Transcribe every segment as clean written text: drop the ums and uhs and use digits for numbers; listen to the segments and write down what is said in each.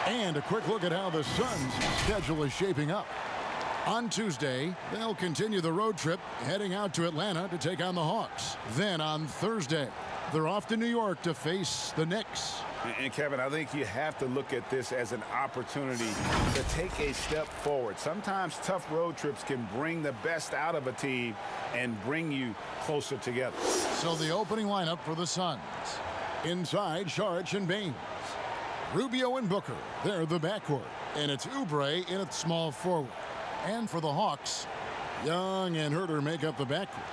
And a quick look at how the Suns' schedule is shaping up. On Tuesday, they'll continue the road trip, heading out to Atlanta to take on the Hawks. Then on Thursday, they're off to New York to face the Knicks. And Kevin, I think you have to look at this as an opportunity to take a step forward. Sometimes tough road trips can bring the best out of a team and bring you closer together. So the opening lineup for the Suns. Inside, Saric and Baines. Rubio and Booker, they're the backcourt. And it's Oubre in at small forward. And for the Hawks, Young and Herter make up the backcourt.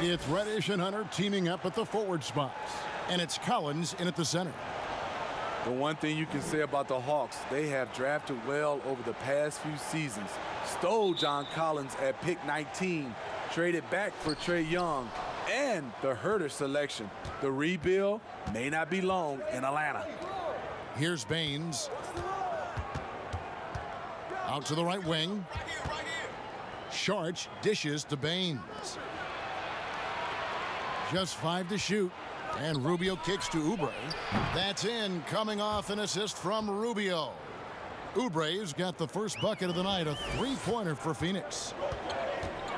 It's Reddish and Hunter teaming up at the forward spots. And it's Collins in at the center. The one thing you can say about the Hawks, they have drafted well over the past few seasons. Stole John Collins at pick 19, traded back for Trae Young, and the Herter selection. The rebuild may not be long in Atlanta. Here's Baines. Out to the right wing. Saric dishes to Baines. Just 5 to shoot. And Rubio kicks to Oubre. That's in, coming off an assist from Rubio. Oubre's got the first bucket of the night, a three-pointer for Phoenix.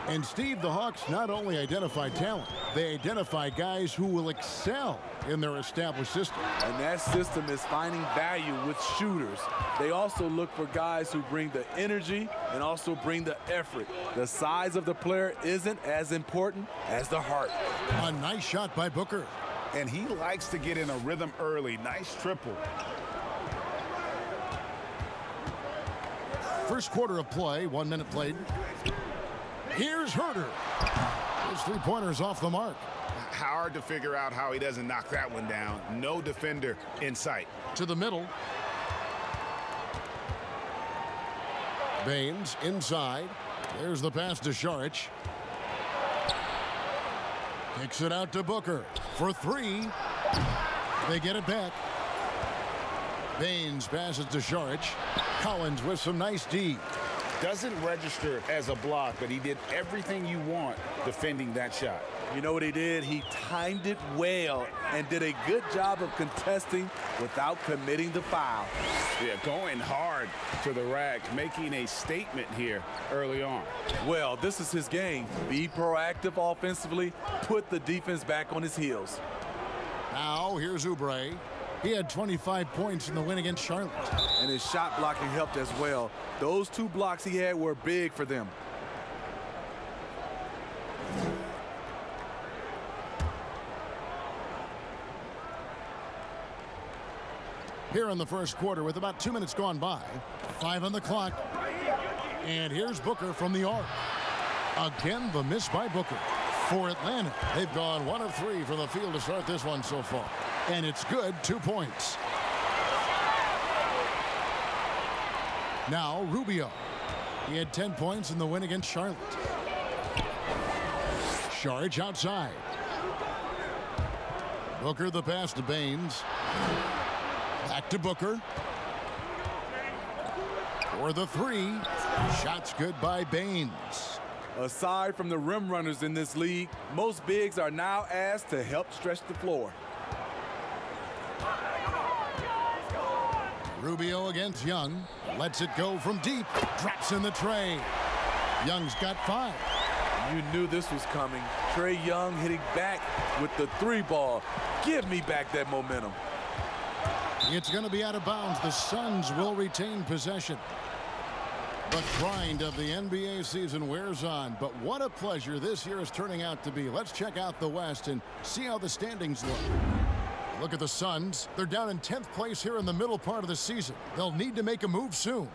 And Steve, the Hawks not only identify talent, they identify guys who will excel in their established system. And that system is finding value with shooters. They also look for guys who bring the energy and also bring the effort. The size of the player isn't as important as the heart. A nice shot by Booker. And he likes to get in a rhythm early. Nice triple. First quarter of play, 1 minute played. Here's Herter. His three-pointer's off the mark. Hard to figure out how he doesn't knock that one down. No defender in sight. To the middle. Baines inside. There's the pass to Saric. Kicks it out to Booker for three. They get it back. Baines passes to Saric. Collins with some nice D. Doesn't register as a block, but he did everything you want defending that shot. You know what he did? He timed it well and did a good job of contesting without committing the foul. Yeah, going hard to the rack, making a statement here early on. Well, this is his game. Be proactive offensively, put the defense back on his heels. Now, here's Oubre. He had 25 points in the win against Charlotte. And his shot blocking helped as well. Those 2 blocks he had were big for them. Here in the first quarter with about 2 minutes gone by. 5 on the clock. And here's Booker from the arc. Again, the miss by Booker. For Atlanta, they've gone 1 of 3 from the field to start this one so far. And it's good, 2 points. Now, Rubio. He had 10 points in the win against Charlotte. Saric outside. Booker the pass to Baines. Back to Booker. For the three. Shots good by Baines. Aside from the rim runners in this league, most bigs are now asked to help stretch the floor. Rubio against Young. Lets it go from deep. Drops in the tray. Young's got 5. You knew this was coming. Trae Young hitting back with the 3 ball. Give me back that momentum. It's going to be out of bounds. The Suns will retain possession. The grind of the NBA season wears on, but what a pleasure this year is turning out to be. Let's check out the West and see how the standings look. Look at the Suns. They're down in 10th place here in the middle part of the season. They'll need to make a move soon.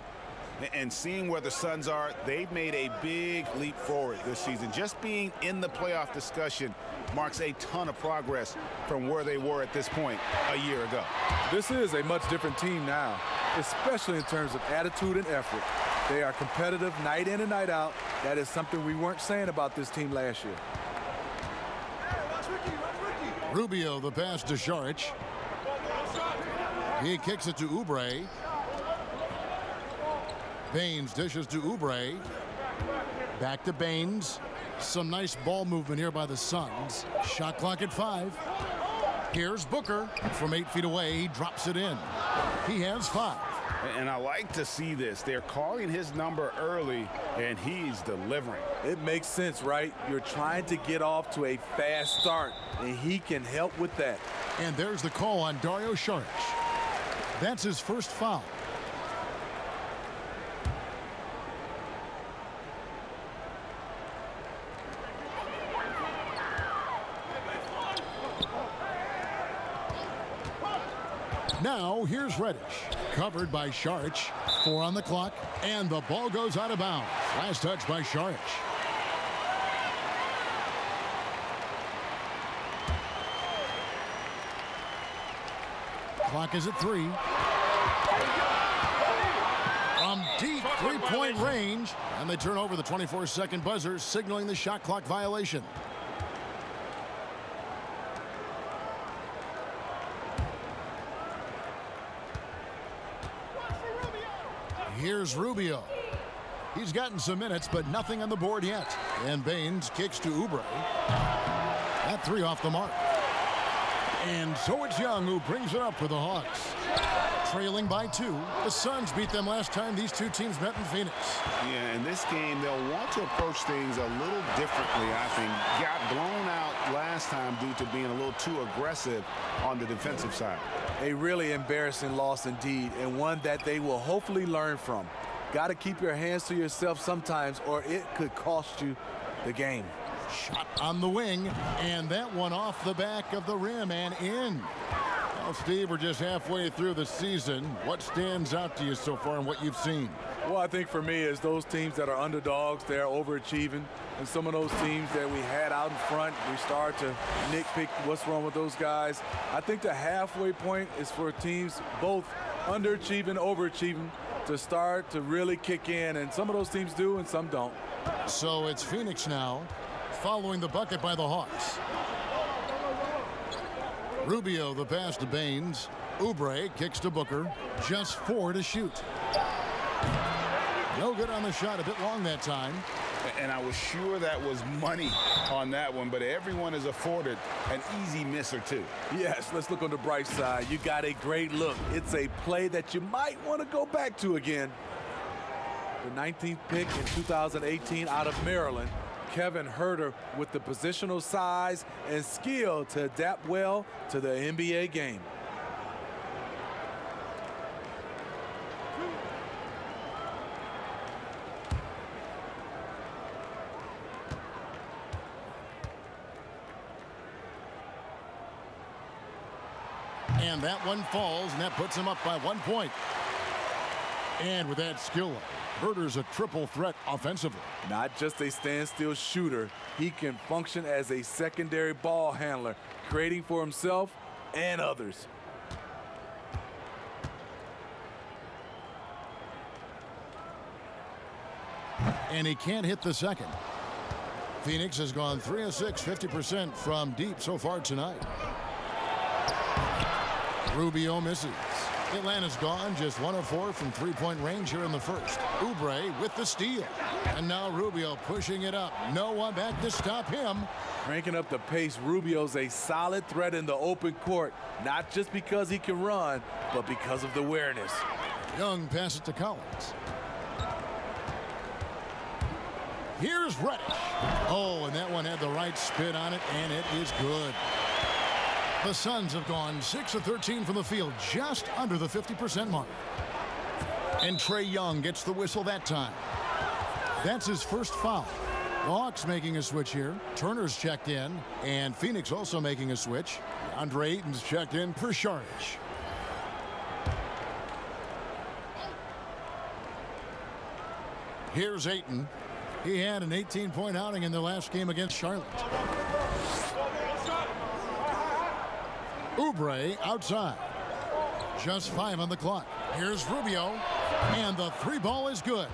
And seeing where the Suns are, they've made a big leap forward this season. Just being in the playoff discussion marks a ton of progress from where they were at this point a year ago. This is a much different team now, especially in terms of attitude and effort. They are competitive night in and night out. That is something we weren't saying about this team last year. Rubio the pass to Saric. He kicks it to Oubre. Baines dishes to Oubre. Back to Baines. Some nice ball movement here by the Suns. Shot clock at 5. Here's Booker from 8 feet away. He drops it in. He has 5. And I like to see this. They're calling his number early, and he's delivering. It makes sense, right? You're trying to get off to a fast start, and he can help with that. And there's the call on Dario Saric. That's his first foul. Now, here's Reddish. Covered by Saric. 4 on the clock. And the ball goes out of bounds. Last touch by Saric. Clock is at 3. From deep three-point range. And they turn over the 24-second buzzer, signaling the shot clock violation. Here's Rubio. He's gotten some minutes, but nothing on the board yet. And Baines kicks to Oubre. That 3 off the mark. And so it's Young who brings it up for the Hawks. Trailing by 2. The Suns beat them last time these two teams met in Phoenix. Yeah, in this game, they'll want to approach things a little differently, I think. Got blown out last time due to being a little too aggressive on the defensive side. A really embarrassing loss indeed, and one that they will hopefully learn from. Got to keep your hands to yourself sometimes, or it could cost you the game. Shot on the wing, and that one off the back of the rim and in. Well, Steve, we're just halfway through the season. What stands out to you so far in what you've seen? Well, I think for me is those teams that are underdogs, they're overachieving. And some of those teams that we had out in front, we start to nitpick what's wrong with those guys. I think the halfway point is for teams both underachieving, overachieving to start to really kick in. And some of those teams do and some don't. So it's Phoenix now, following the bucket by the Hawks. Rubio the pass to Baines. Oubre kicks to Booker. Just 4 to shoot. No good on the shot. A bit long that time. And I was sure that was money on that one, but everyone is afforded an easy miss or two. Yes, let's look on the bright side. You got a great look. It's a play that you might want to go back to again. The 19th pick in 2018 out of Maryland. Kevin Huerter with the positional size and skill to adapt well to the NBA game. And that one falls, and that puts him up by 1 point. And with that skill, Huerter's a triple threat offensively. Not just a standstill shooter, he can function as a secondary ball handler, creating for himself and others. And he can't hit the second. Phoenix has gone 3 of 6, 50% from deep so far tonight. Rubio misses. Atlanta's gone just 1 of 4 from three-point range here in the first. Oubre with the steal. And now Rubio pushing it up. No one back to stop him. Cranking up the pace, Rubio's a solid threat in the open court, not just because he can run, but because of the awareness. Young passes to Collins. Here's Reddish. Oh, and that one had the right spin on it, and it is good. The Suns have gone 6 of 13 from the field, just under the 50% mark. And Trae Young gets the whistle that time. That's his first foul. The Hawks making a switch here. Turner's checked in, and Phoenix also making a switch. Andre Ayton's checked in for Saric. Here's Ayton. He had an 18-point outing in their last game against Charlotte. Oubre outside. Just 5 on the clock. Here's Rubio. And the 3-ball is good.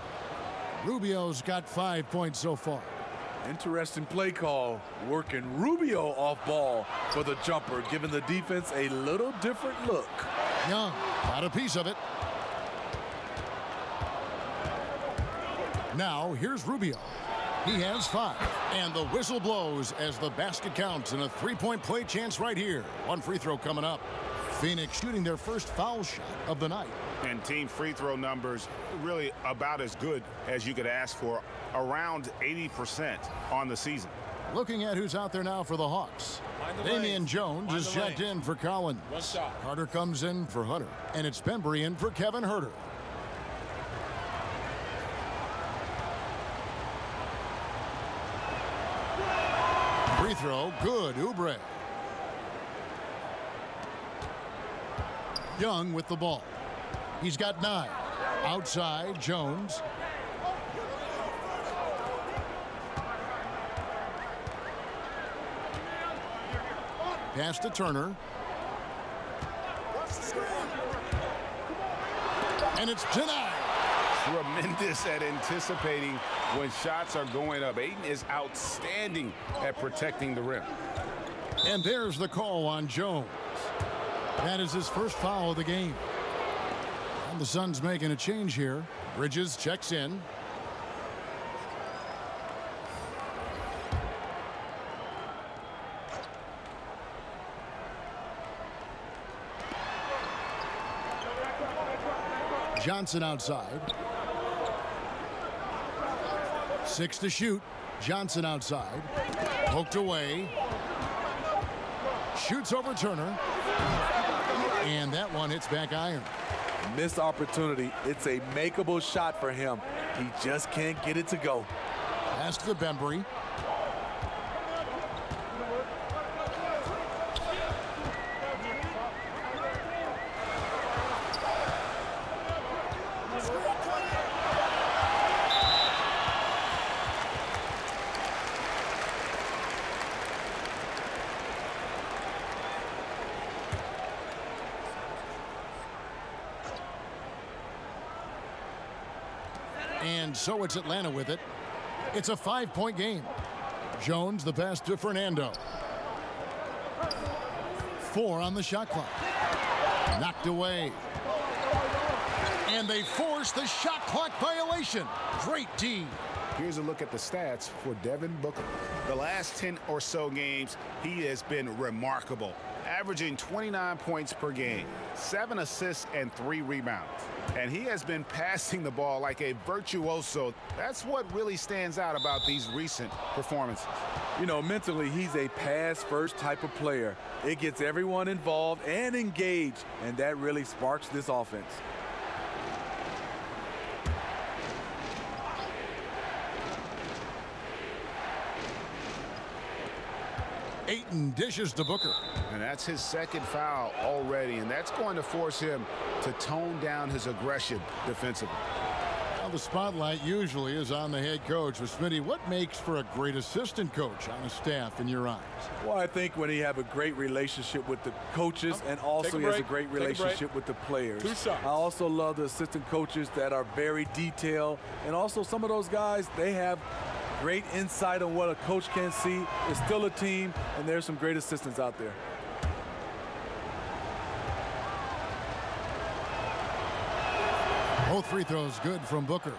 Rubio's got 5 points so far. Interesting play call. Working Rubio off ball for the jumper, giving the defense a little different look. Young got a piece of it. Now here's Rubio. He has 5. And the whistle blows as the basket counts and a three-point play chance right here. One free throw coming up. Phoenix shooting their first foul shot of the night. And team free throw numbers really about as good as you could ask for, around 80% on the season. Looking at who's out there now for the Hawks. Damian Jones is checked in for Collins. One shot. Carter comes in for Hunter. And it's Bembry in for Kevin Huerter. Free throw, good. Oubre. Young with the ball. He's got 9. Outside, Jones. Pass to Turner. And it's denied. Tremendous at anticipating when shots are going up. Ayton is outstanding at protecting the rim. And there's the call on Jones. That is his first foul of the game. And the Suns making a change here. Bridges checks in. Johnson outside. 6 to shoot. Johnson outside. Poked away. Shoots over Turner. And that one hits back iron. Missed opportunity. It's a makeable shot for him. He just can't get it to go. Pass to Bembry. And so it's Atlanta with it. It's a 5-point game. Jones the pass to Fernando. 4 on the shot clock. Knocked away. And they force the shot clock violation. Great D. Here's a look at the stats for Devin Booker. The last 10 or so games, he has been remarkable, averaging 29 points per game, 7 assists and 3 rebounds. And he has been passing the ball like a virtuoso. That's what really stands out about these recent performances. You know, mentally, he's a pass-first type of player. It gets everyone involved and engaged, and that really sparks this offense. Ayton dishes to Booker. And that's his second foul already, and that's going to force him to tone down his aggression defensively. Well, the spotlight usually is on the head coach. But Smitty, what makes for a great assistant coach on a staff in your eyes? Well, I think when he have a great relationship with the coaches and also he has a great relationship with the players. 2 shots. I also love the assistant coaches that are very detailed, and also some of those guys, they have great insight on what a coach can see. It's still a team, and there's some great assistants out there. Both free throws good from Booker.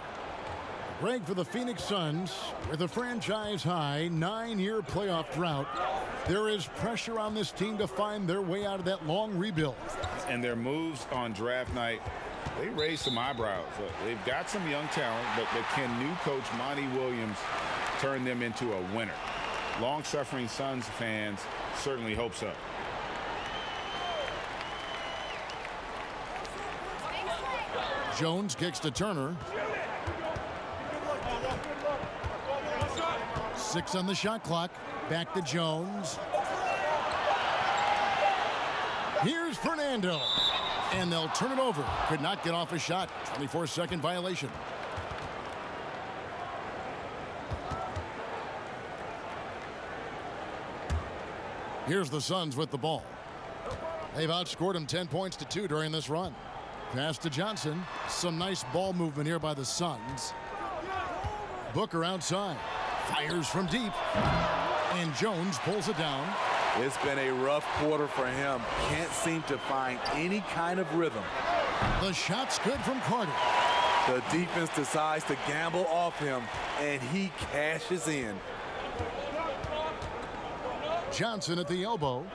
Break for the Phoenix Suns with a franchise-high 9-year playoff drought. There is pressure on this team to find their way out of that long rebuild. And their moves on draft night, they raised some eyebrows. They've got some young talent, but can new coach Monty Williams turn them into a winner? Long-suffering Suns fans certainly hope so. Jones kicks to Turner. 6 on the shot clock. Back to Jones. Here's Fernando. And they'll turn it over. Could not get off a shot. 24-second violation. Here's the Suns with the ball. They've outscored them 10 points to 2 during this run. Pass to Johnson. Some nice ball movement here by the Suns. Booker outside. Fires from deep. And Jones pulls it down. It's been a rough quarter for him. Can't seem to find any kind of rhythm. The shot's good from Carter. The defense decides to gamble off him, and he cashes in. Johnson at the elbow.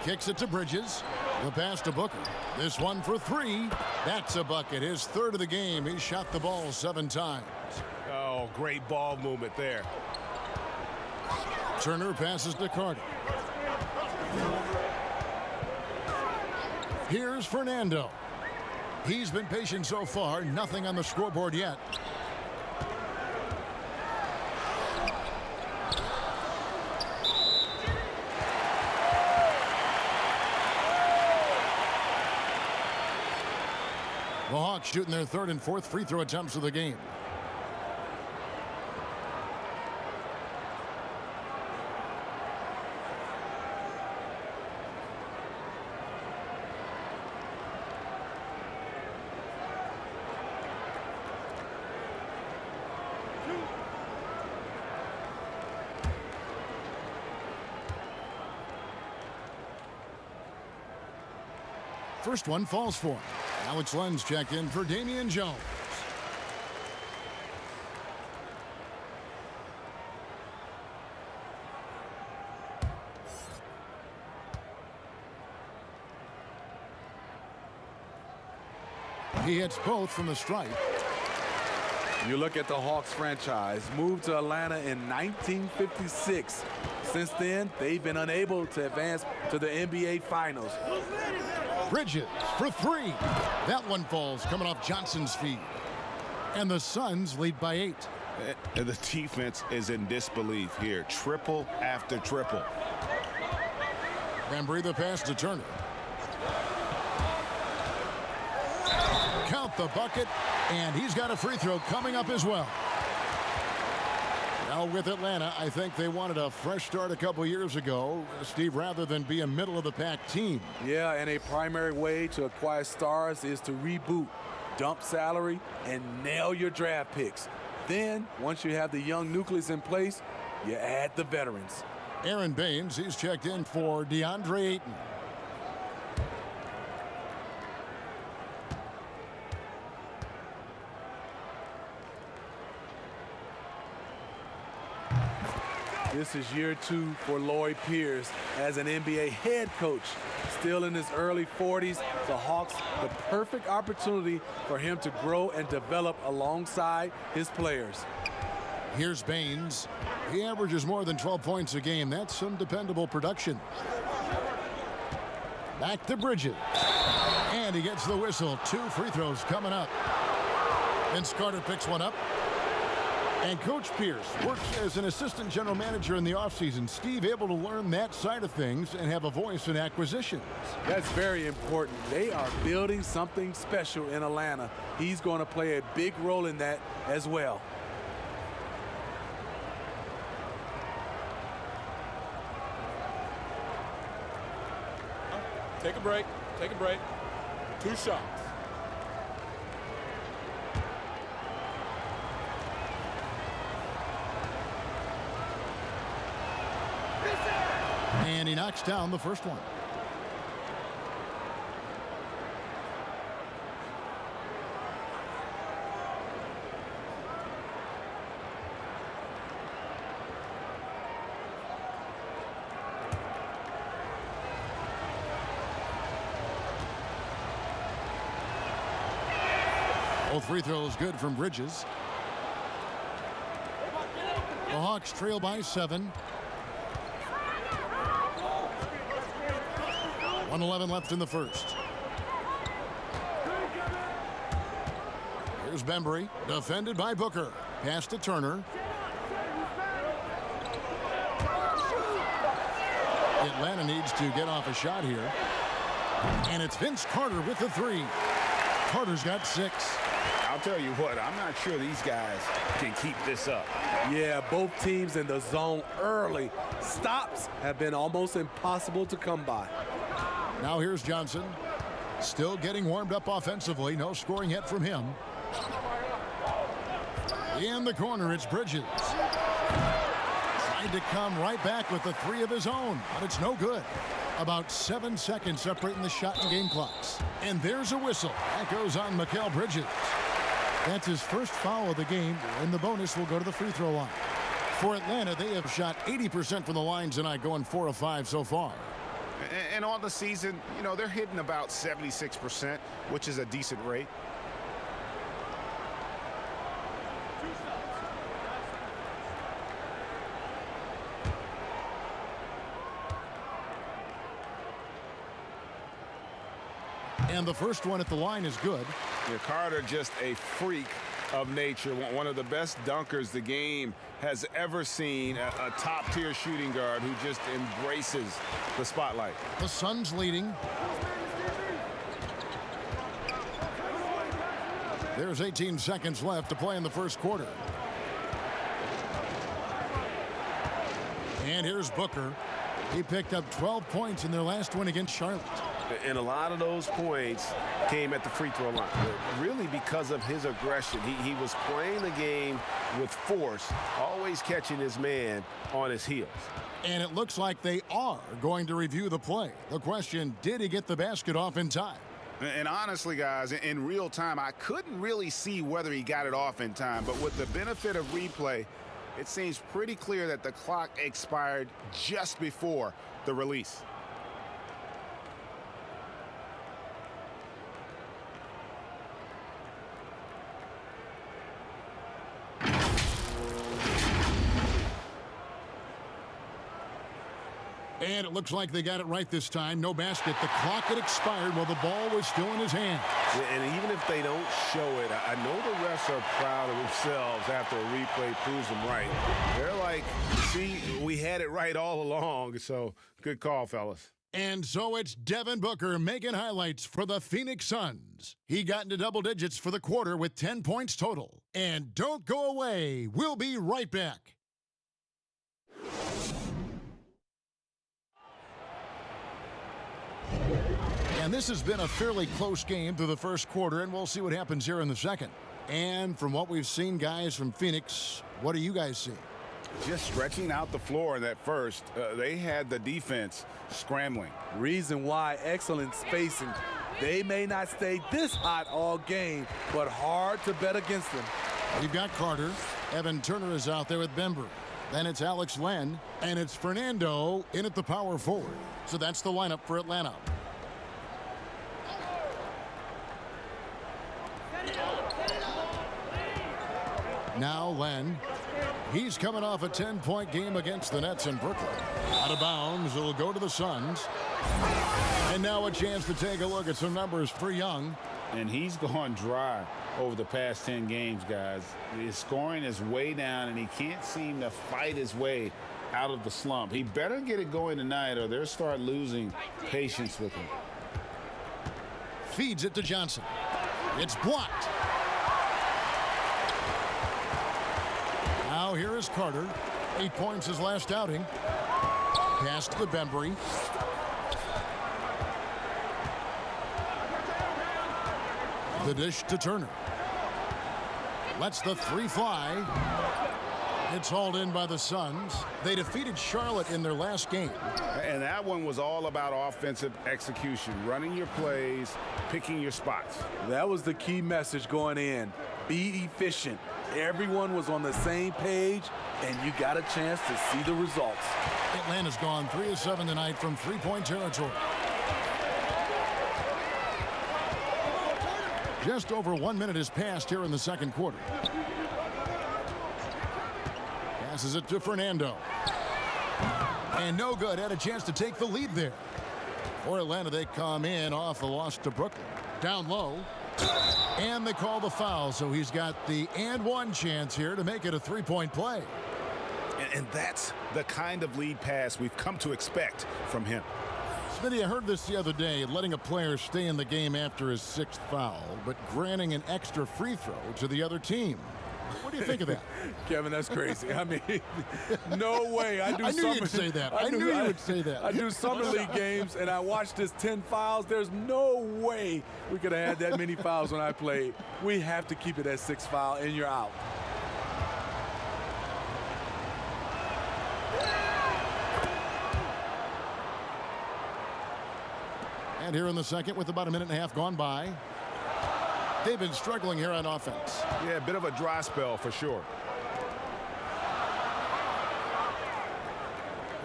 Kicks it to Bridges. The pass to Booker. This one for three. That's a bucket. His third of the game. He shot the ball 7 times. Oh, great ball movement there. Turner passes to Carter. Here's Fernando. He's been patient so far. Nothing on the scoreboard yet. The Hawks shooting their third and fourth free throw attempts of the game. First one falls for him. Alex Lenz checked in for Damian Jones. He hits both from the stripe. You look at the Hawks franchise, moved to Atlanta in 1956. Since then, they've been unable to advance to the NBA Finals. Bridges for three. That one falls coming off Johnson's feet. And the Suns lead by 8. The defense is in disbelief here. Triple after triple. Bembry the pass to Turner. Count the bucket, and he's got a free throw coming up as well. Now with Atlanta, I think they wanted a fresh start a couple years ago, Steve, rather than be a middle-of-the-pack team. Yeah, and a primary way to acquire stars is to reboot, dump salary, and nail your draft picks. Then, once you have the young nucleus in place, you add the veterans. Aaron Baines, he's checked in for DeAndre Ayton. This is year 2 for Lloyd Pierce as an NBA head coach. Still in his early 40s, the Hawks, the perfect opportunity for him to grow and develop alongside his players. Here's Baines. He averages more than 12 points a game. That's some dependable production. Back to Bridges. And he gets the whistle. 2 free throws coming up. Vince Carter picks one up. And Coach Pierce works as an assistant general manager in the offseason. Steve able to learn that side of things and have a voice in acquisitions. That's very important. They are building something special in Atlanta. He's going to play a big role in that as well. Take a break. Take a break. 2 shots. And he knocks down the first one. Both free throws good from Bridges. The Hawks trail by 7. 1:11 left in the first. Here's Bembry, defended by Booker. Pass to Turner. Atlanta needs to get off a shot here. And it's Vince Carter with the 3. Carter's got 6. I'll tell you what, I'm not sure these guys can keep this up. Yeah, both teams in the zone early. Stops have been almost impossible to come by. Now here's Johnson. Still getting warmed up offensively. No scoring yet from him. In the corner, it's Bridges. Tried to come right back with the 3 of his own, but it's no good. About 7 seconds separating the shot and game clocks. And there's a whistle. That goes on Mikal Bridges. That's his first foul of the game, and the bonus will go to the free throw line. For Atlanta, they have shot 80% from the line tonight, going 4 of 5 so far. And on the season, you know, they're hitting about 76%, which is a decent rate. And the first one at the line is good. Yeah, Carter, just a freak of nature, one of the best dunkers the game has ever seen, a top-tier shooting guard who just embraces the spotlight. The Suns leading. There's 18 seconds left to play in the first quarter. And here's Booker. He picked up 12 points in their last win against Charlotte. And a lot of those points came at the free throw line, really because of his aggression. He was playing the game with force, always catching his man on his heels. And it looks like they are going to review the play. The question, did he get the basket off in time? And honestly, guys, in real time, I couldn't really see whether he got it off in time. But with the benefit of replay, it seems pretty clear that the clock expired just before the release. And it looks like they got it right this time. No basket. The clock had expired while the ball was still in his hand. And even if they don't show it, I know the refs are proud of themselves after a replay proves them right. They're like, see, we had it right all along. So good call, fellas. And so it's Devin Booker making highlights for the Phoenix Suns. He got into double digits for the quarter with 10 points total. And don't go away. We'll be right back. And this has been a fairly close game through the first quarter, and we'll see what happens here in the second. And from what we've seen, guys, from Phoenix, what do you guys see? Just stretching out the floor in that first. They had the defense scrambling. Reason why, excellent spacing. They may not stay this hot all game, but hard to bet against them. We've got Carter. Evan Turner is out there with Bembry. Then it's Alex Len, and it's Fernando in at the power forward. So that's the lineup for Atlanta. Now Len. He's coming off a 10-point game against the Nets in Brooklyn. Out of bounds, it'll go to the Suns. And now a chance to take a look at some numbers for Young. And he's gone dry over the past 10 games, guys. His scoring is way down, and he can't seem to fight his way out of the slump. He better get it going tonight, or they'll start losing patience with him. Feeds it to Johnson. It's blocked. Now here is Carter. 8 points his last outing. Pass to Bembry. The dish to Turner. Lets the three fly. It's hauled in by the Suns. They defeated Charlotte in their last game. And that one was all about offensive execution, running your plays, picking your spots. That was the key message going in. Be efficient. Everyone was on the same page, and you got a chance to see the results. Atlanta's gone 3 of 7 tonight from three-point territory. Just over 1 minute has passed here in the second quarter. Passes it to Fernando. And no good. Had a chance to take the lead there. For Atlanta, they come in off the loss to Brooklyn. Down low. And they call the foul, so he's got the and one chance here to make it a three-point play. And that's the kind of lead pass we've come to expect from him. Smitty, I heard this the other day, letting a player stay in the game after his 6th foul, but granting an extra free throw to the other team. What do you think of that? Kevin, that's crazy. I mean, no way. I knew you'd say that. I knew you would say that. I do summer league games, and I watched this 10 fouls. There's no way we could have had that many fouls when I played. We have to keep it at 6 foul, and you're out. And here in the second with about a minute and a half gone by. They've been struggling here on offense. Yeah, a bit of a dry spell for sure.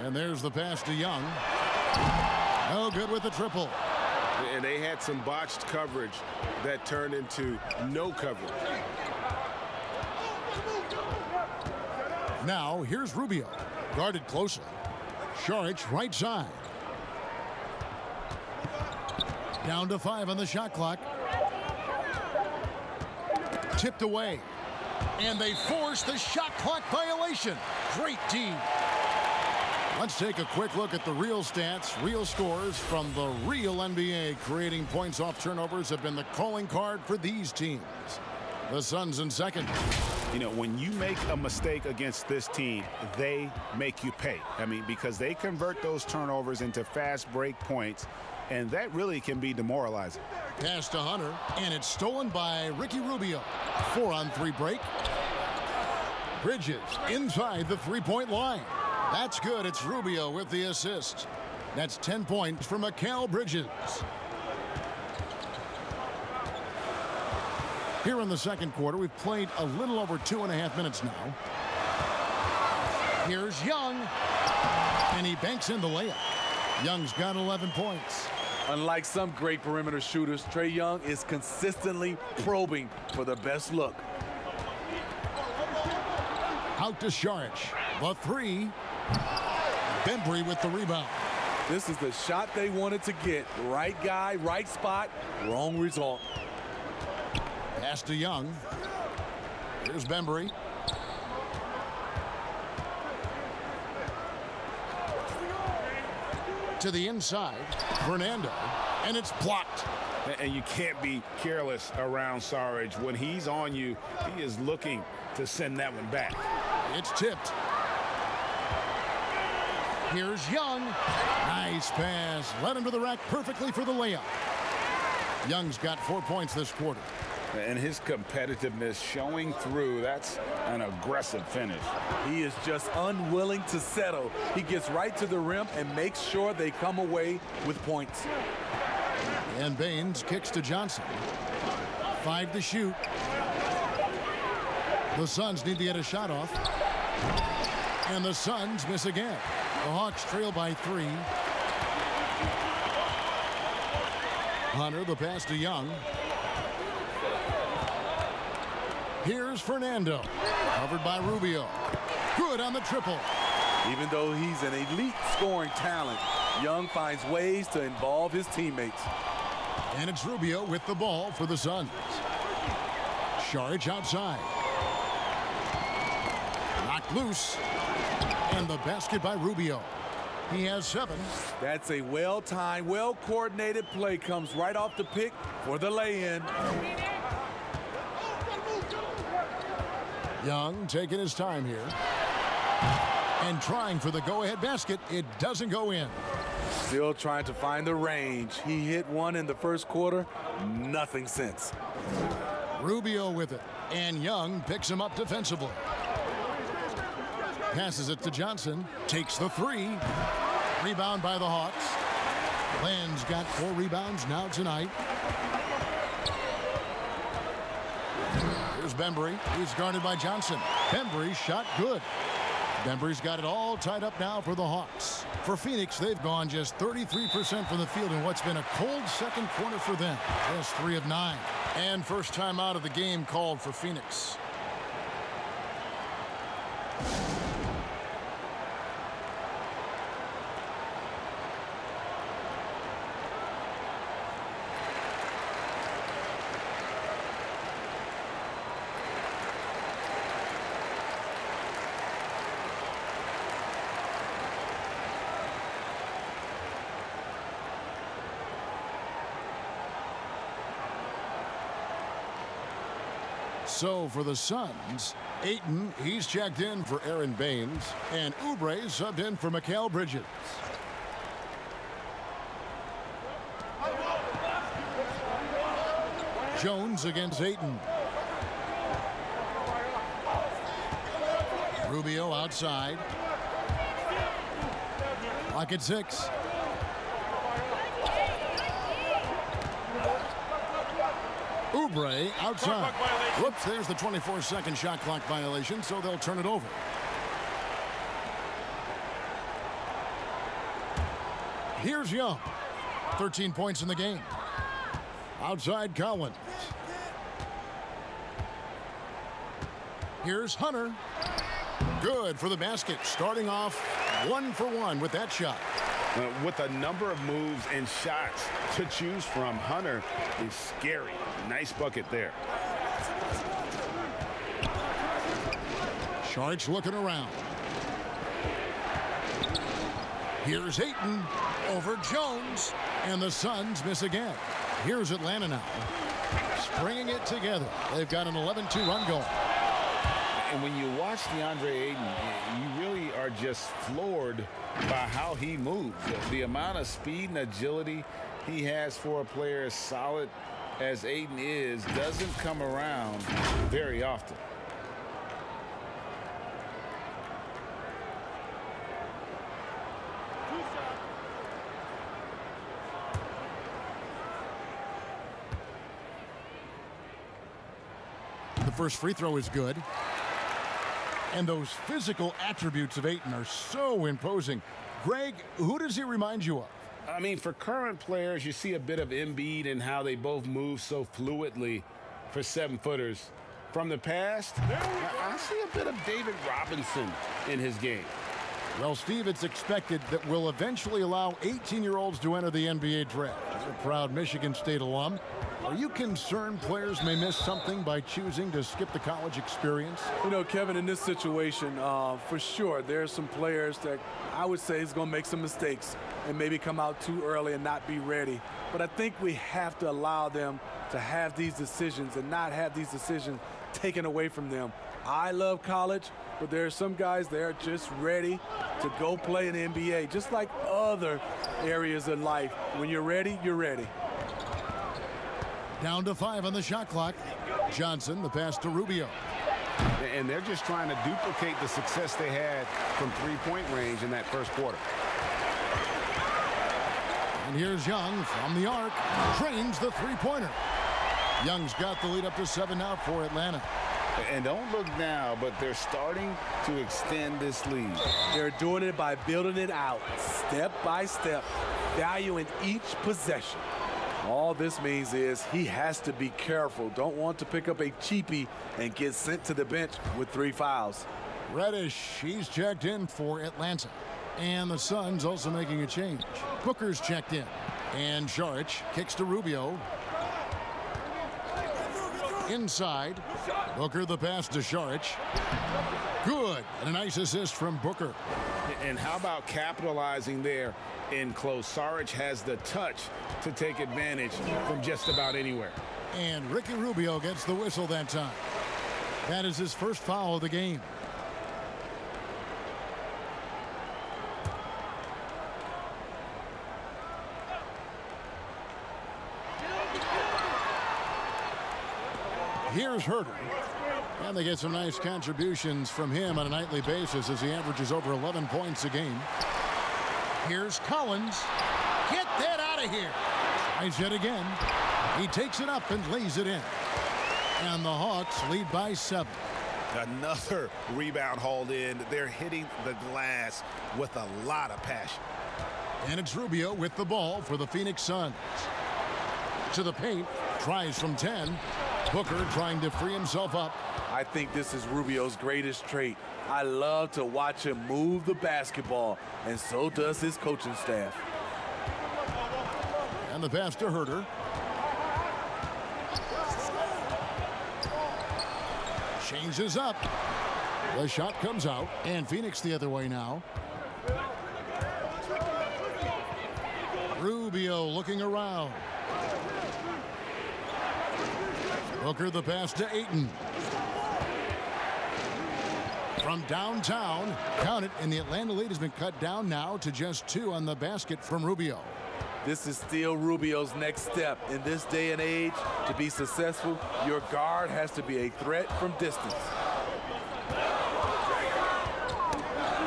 And there's the pass to Young. No good with the triple. And they had some botched coverage that turned into no coverage. Now here's Rubio. Guarded closely. Saric right side. Down to 5 on the shot clock. Tipped away. And they force the shot clock violation. Great D. Let's take a quick look at the real stats, real scores from the real NBA. Creating points off turnovers have been the calling card for these teams. The Suns in second. You know, when you make a mistake against this team, they make you pay. I mean, because they convert those turnovers into fast break points, and that really can be demoralizing. Pass to Hunter, and it's stolen by Ricky Rubio. 4-on-3 break. Bridges inside the three-point line. That's good. It's Rubio with the assist. That's 10 points for Mikal Bridges. Here in the second quarter, we've played a little over 2.5 minutes now. Here's Young, and he banks in the layup. Young's got 11 points. Unlike some great perimeter shooters, Trae Young is consistently probing for the best look. Out to Saric. The three. Bembry with the rebound. This is the shot they wanted to get. Right guy, right spot, wrong result. Pass to Young. Here's Bembry. To the inside. Fernando. And it's blocked. And you can't be careless around Saric. When he's on you, he is looking to send that one back. It's tipped. Here's Young. Nice pass. Led him to the rack perfectly for the layup. Young's got 4 points this quarter. And his competitiveness showing through. That's an aggressive finish. He is just unwilling to settle. He gets right to the rim and makes sure they come away with points. And Baines kicks to Johnson. 5 to shoot. The Suns need to get a shot off. And the Suns miss again. The Hawks trail by 3. Hunter, the pass to Young. Here's Fernando. Covered by Rubio. Good on the triple. Even though he's an elite scoring talent, Young finds ways to involve his teammates. And it's Rubio with the ball for the Suns. Saric outside. Knocked loose. And the basket by Rubio. He has 7. That's a well-timed, well-coordinated play. Comes right off the pick for the lay-in. Young taking his time here. And trying for the go-ahead basket. It doesn't go in. Still trying to find the range. He hit one in the first quarter. Nothing since. Rubio with it. And Young picks him up defensively. Passes it to Johnson. Takes the 3. Rebound by the Hawks. Land's got 4 rebounds now tonight. Here's Bembry. He's guarded by Johnson. Bembry's shot good. Bembry's got it all tied up now for the Hawks. For Phoenix, they've gone just 33% from the field in what's been a cold second quarter for them. Just 3 of 9. And first time out of the game called for Phoenix. So for the Suns, Ayton, he's checked in for Aaron Baines, and Oubre subbed in for Mikal Bridges. Jones against Ayton. Rubio outside. Clock at 6. Oubre outside. Whoops, there's the 24-second shot clock violation, so they'll turn it over. Here's Young. 13 points in the game. Outside Collins. Here's Hunter. Good for the basket. Starting off 1 for 1 with that shot. With a number of moves and shots to choose from, Hunter is scary. Nice bucket there. Sharks looking around. Here's Ayton over Jones, and the Suns miss again. Here's Atlanta now, stringing it together. They've got an 11-2 run going. And when you watch DeAndre Ayton, you really are just floored by how he moves. The amount of speed and agility he has for a player as solid as Ayton is doesn't come around very often. The first free throw is good. And those physical attributes of Ayton are so imposing. Greg, who does he remind you of? I mean, for current players, you see a bit of Embiid and how they both move so fluidly for 7-footers. From the past, I see a bit of David Robinson in his game. Well, Steve, it's expected that we'll eventually allow 18-year-olds to enter the NBA draft. As a proud Michigan State alum, are you concerned players may miss something by choosing to skip the college experience? You know, Kevin, in this situation, for sure, there are some players that I would say is going to make some mistakes and maybe come out too early and not be ready. But I think we have to allow them to have these decisions and not have these decisions taken away from them. I love college, but there are some guys that are just ready to go play in the NBA, just like other areas of life. When you're ready, you're ready. Down to 5 on the shot clock. Johnson, the pass to Rubio. And they're just trying to duplicate the success they had from three-point range in that first quarter. And here's Young from the arc. Trains the three-pointer. Young's got the lead up to 7 now for Atlanta. And don't look now, but they're starting to extend this lead. They're doing it by building it out, step by step, valuing each possession. All this means is he has to be careful. Don't want to pick up a cheapie and get sent to the bench with 3 fouls. Reddish, he's checked in for Atlanta. And the Suns also making a change. Booker's checked in. And Saric kicks to Rubio. Inside. Booker the pass to Saric. Good. And a nice assist from Booker. And how about capitalizing there in close? Saric has the touch to take advantage from just about anywhere. And Ricky Rubio gets the whistle that time. That is his first foul of the game. Here's Herter. And they get some nice contributions from him on a nightly basis as he averages over 11 points a game. Here's Collins. Get that out of here. Tries yet again. He takes it up and lays it in. And the Hawks lead by 7. Another rebound hauled in. They're hitting the glass with a lot of passion. And it's Rubio with the ball for the Phoenix Suns. To the paint. Tries from 10. Booker trying to free himself up. I think this is Rubio's greatest trait. I love to watch him move the basketball, and so does his coaching staff. And the pass to Herter. Changes up. The shot comes out, and Phoenix the other way now. Rubio looking around. Booker the pass to Ayton. From downtown, count it, and the Atlanta lead has been cut down now to just 2 on the basket from Rubio. This is still Rubio's next step. In this day and age, to be successful, your guard has to be a threat from distance.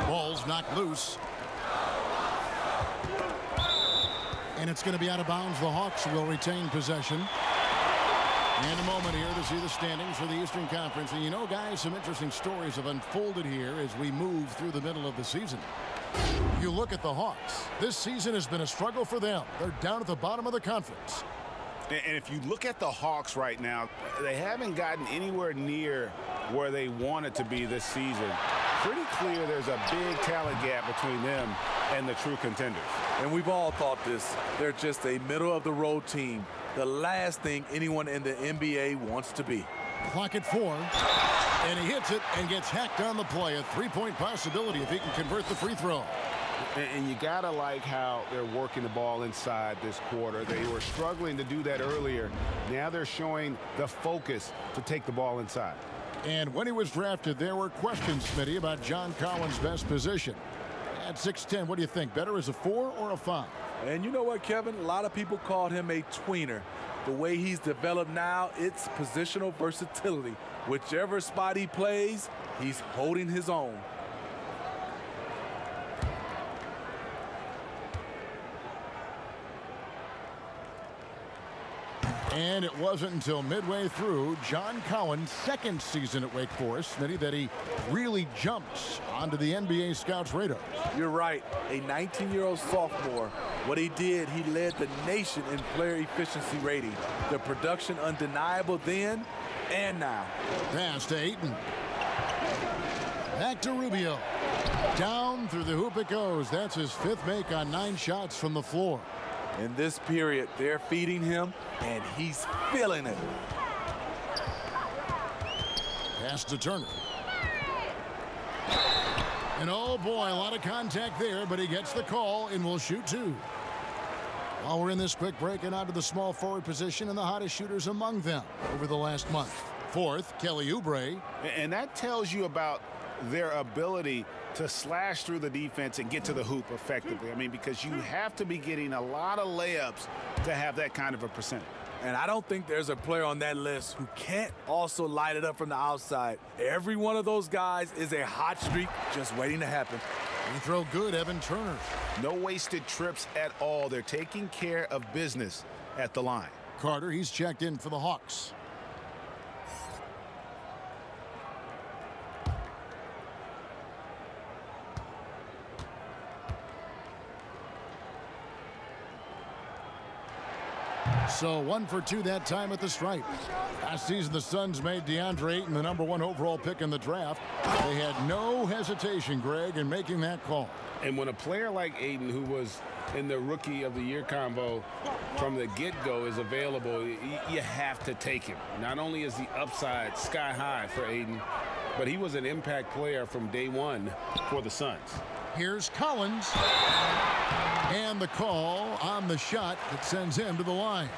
Ball's knocked loose. And it's going to be out of bounds. The Hawks will retain possession. And a moment here to see the standings for the Eastern Conference. And you know, guys, some interesting stories have unfolded here as we move through the middle of the season. You look at the Hawks. This season has been a struggle for them. They're down at the bottom of the conference. And if you look at the Hawks right now, they haven't gotten anywhere near where they wanted to be this season. Pretty clear there's a big talent gap between them and the true contenders. And we've all thought this. They're just a middle-of-the-road team. The last thing anyone in the NBA wants to be. Clock at 4. And he hits it and gets hacked on the play. A three-point possibility if he can convert the free throw. And you got to like how they're working the ball inside this quarter. They were struggling to do that earlier. Now they're showing the focus to take the ball inside. And when he was drafted, there were questions, Smitty, about John Collins' best position. At 6'10", what do you think? Better as a 4 or a 5? And you know what, Kevin? A lot of people called him a tweener. The way he's developed now, it's positional versatility. Whichever spot he plays, he's holding his own. And it wasn't until midway through John Collins' second season at Wake Forest, Smitty, that he really jumps onto the NBA scouts' radar. You're right. A 19-year-old sophomore. What he did, he led the nation in player efficiency rating. The production undeniable then and now. Pass to Ayton. Back to Rubio. Down through the hoop it goes. That's his 5th make on 9 shots from the floor. In this period, they're feeding him, and he's feeling it. Pass to Turner. And oh boy, a lot of contact there, but he gets the call and will shoot 2. While we're in this quick break, and out to the small forward position and the hottest shooters among them over the last month. 4th, Kelly Oubre. And that tells you about their ability to slash through the defense and get to the hoop effectively. I mean, because you have to be getting a lot of layups to have that kind of a percentage. And I don't think there's a player on that list who can't also light it up from the outside. Every one of those guys is a hot streak just waiting to happen. He throw good, Evan Turner. No wasted trips at all. They're taking care of business at the line. Carter, he's checked in for the Hawks. So 1 for 2 that time at the stripe. Last season, the Suns made DeAndre Ayton the #1 overall pick in the draft. They had no hesitation, Greg, in making that call. And when a player like Ayton, who was in the Rookie of the Year combo from the get-go, is available, you have to take him. Not only is the upside sky high for Ayton, but he was an impact player from day one for the Suns. Here's Collins. And the call on the shot that sends him to the line.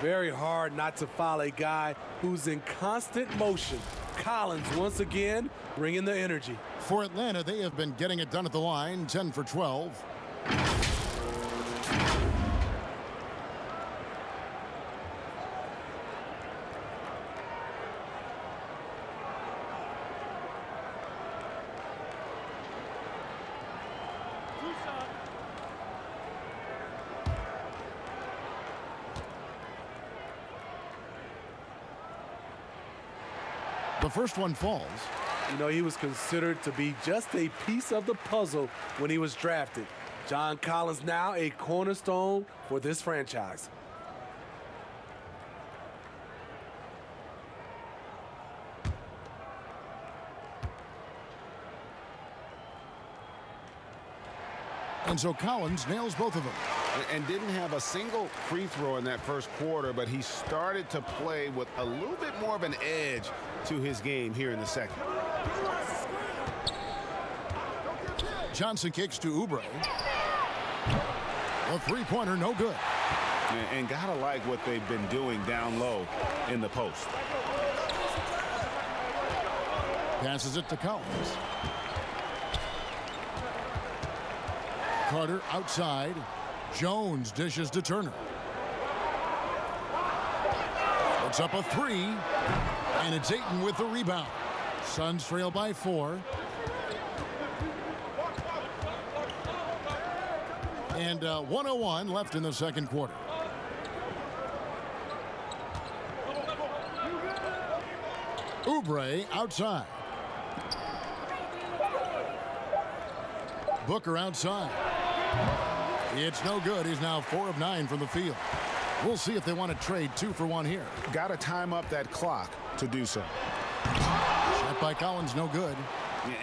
Very hard not to foul a guy who's in constant motion. Collins once again bringing the energy. For Atlanta, they have been getting it done at the line, 10 for 12. The first one falls. You know, he was considered to be just a piece of the puzzle when he was drafted. John Collins now a cornerstone for this franchise. And so Collins nails both of them. And didn't have a single free throw in that first quarter, but he started to play with a little bit more of an edge to his game here in the second. Johnson kicks to Oubre. A three-pointer, no good. And gotta like what they've been doing down low in the post. Passes it to Collins. Carter outside. Jones dishes to Turner. Puts up a 3. And it's Ayton with the rebound. Suns trail by 4. And 1:01 left in the second quarter. Oubre outside. Booker outside. It's no good. He's now 4 of 9 from the field. We'll see if they want to trade 2 for 1 here. Got to time up that clock to do so. Shot by Collins, no good.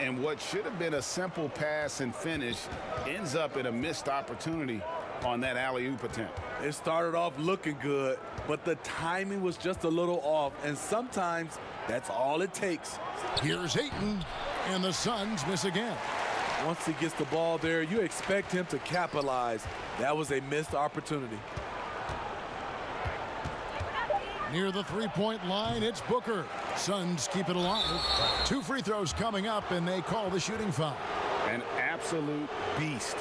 And what should have been a simple pass and finish ends up in a missed opportunity on that alley-oop attempt. It started off looking good, but the timing was just a little off, and sometimes that's all it takes. Here's Ayton, and the Suns miss again. Once he gets the ball there, you expect him to capitalize. That was a missed opportunity. Near the three-point line, it's Booker. Suns keep it alive. 2 free throws coming up, and they call the shooting foul. An absolute beast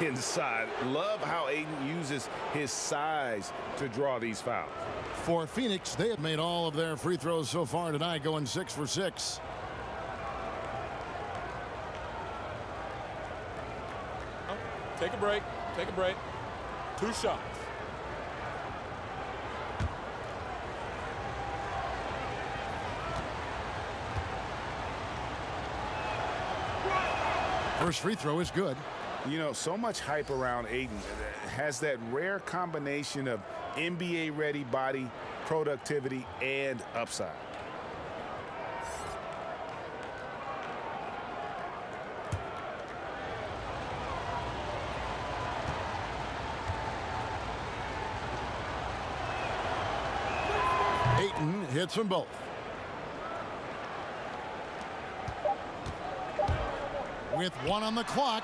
inside. Love how Ayton uses his size to draw these fouls. For Phoenix, they have made all of their free throws so far tonight, going 6 for 6. Take a break. Take a break. 2 shots. First free throw is good. You know, so much hype around Ayton. Has that rare combination of NBA-ready body, productivity, and upside. Ayton hits them both. With 1 on the clock,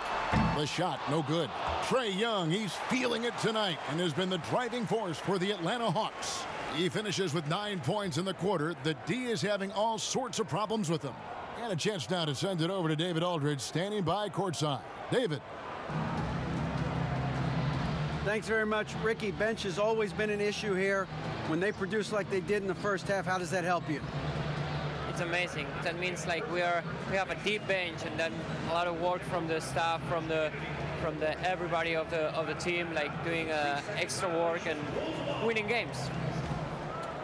the shot no good. Trae Young, he's feeling it tonight and has been the driving force for the Atlanta Hawks. He finishes with 9 points in the quarter. The D is having all sorts of problems with him. And a chance now to send it over to David Aldridge, standing by courtside. David. Thanks very much, Ricky. Bench has always been an issue here. When they produce like they did in the first half, how does that help you? It's amazing. That means like we have a deep bench, and then a lot of work from the staff, from the everybody of the team, like doing extra work and winning games.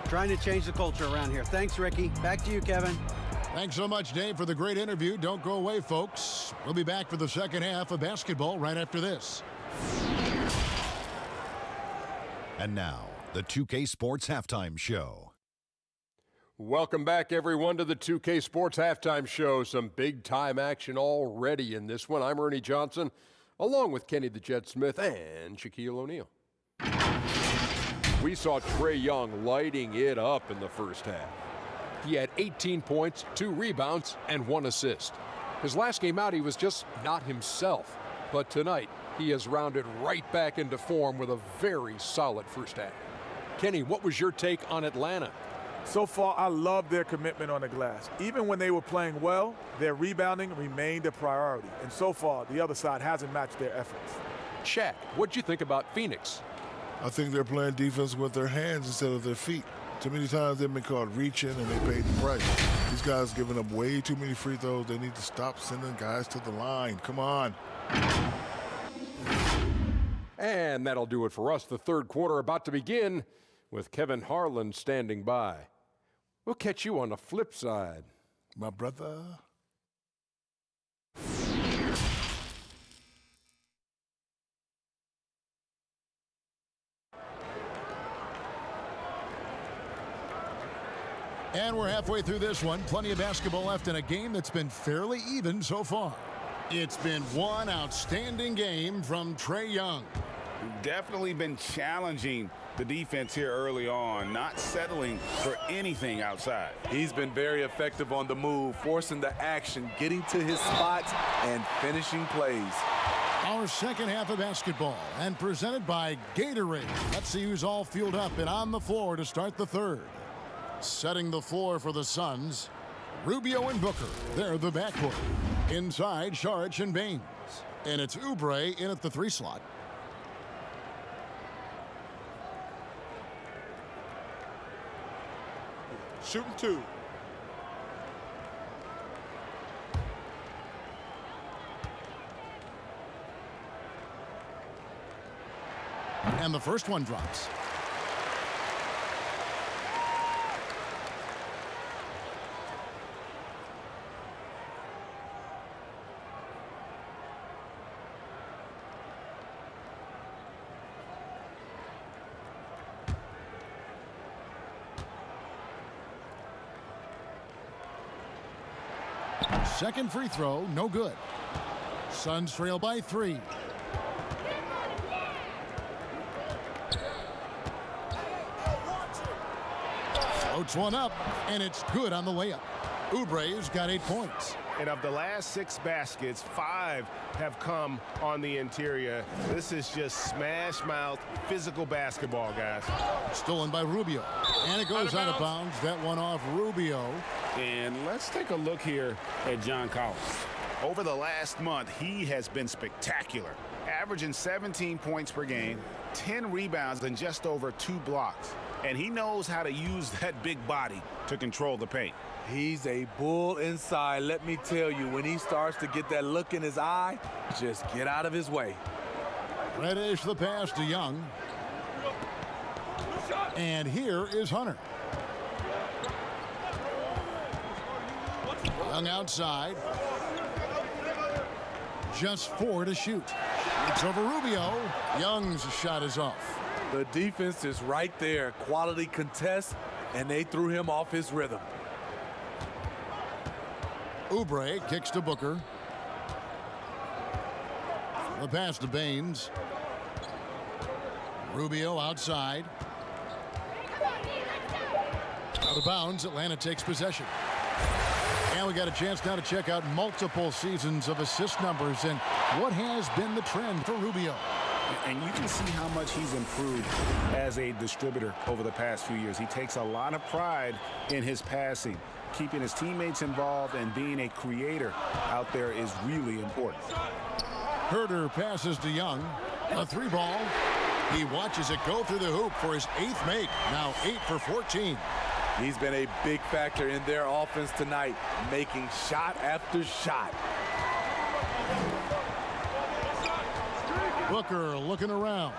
Trying to change the culture around here. Thanks, Ricky. Back to you, Kevin. Thanks so much, Dave, for the great interview. Don't go away, folks. We'll be back for the second half of basketball right after this. And now, the 2K Sports Halftime Show. Welcome back, everyone, to the 2K Sports Halftime Show. Some big-time action already in this one. I'm Ernie Johnson, along with Kenny the Jet Smith and Shaquille O'Neal. We saw Trae Young lighting it up in the first half. He had 18 points, 2 rebounds, and 1 assist. His last game out, he was just not himself. But tonight, he has rounded right back into form with a very solid first half. Kenny, what was your take on Atlanta? So far, I love their commitment on the glass. Even when they were playing well, their rebounding remained a priority. And so far, the other side hasn't matched their efforts. Shaq, what'd you think about Phoenix? I think they're playing defense with their hands instead of their feet. Too many times they've been caught reaching and they paid the price. These guys giving up way too many free throws. They need to stop sending guys to the line. Come on. And that'll do it for us. The third quarter about to begin with Kevin Harlan standing by. We'll catch you on the flip side. My brother. And we're halfway through this one. Plenty of basketball left in a game that's been fairly even so far. It's been one outstanding game from Trae Young. Definitely been challenging the defense here early on, not settling for anything outside. He's been very effective on the move, forcing the action, getting to his spots, and finishing plays. Our second half of basketball, and presented by Gatorade. Let's see who's all fueled up and on the floor to start the third. Setting the floor for the Suns, Rubio and Booker. They're the backcourt. Inside, Saric and Baines. And it's Oubre in at the 3 slot. Shooting 2. And the first one drops. Second free throw, no good. Suns trail by 3. Floats one up, and it's good on the layup. Oubre's got 8 points. And of the last 6 baskets, 5 have come on the interior. This is just smash mouth physical basketball, guys. Stolen by Rubio. And it goes out of bounds. That one off Rubio. And let's take a look here at John Collins. Over the last month, he has been spectacular, averaging 17 points per game, 10 rebounds, and just over 2 blocks. And he knows how to use that big body to control the paint. He's a bull inside. Let me tell you, when he starts to get that look in his eye, just get out of his way. Reddish the pass to Young. And here is Hunter. Young outside. Just 4 to shoot. It's over Rubio. Young's shot is off. The defense is right there. Quality contest, and they threw him off his rhythm. Oubre kicks to Booker. The pass to Baines. Rubio outside. Out of bounds, Atlanta takes possession. And we got a chance now to check out multiple seasons of assist numbers and what has been the trend for Rubio. And you can see how much he's improved as a distributor over the past few years. He takes a lot of pride in his passing. Keeping his teammates involved and being a creator out there is really important. Herter passes to Young. A 3-ball. He watches it go through the hoop for his 8th make. Now 8 for 14. He's been a big factor in their offense tonight, making shot after shot. Booker looking around.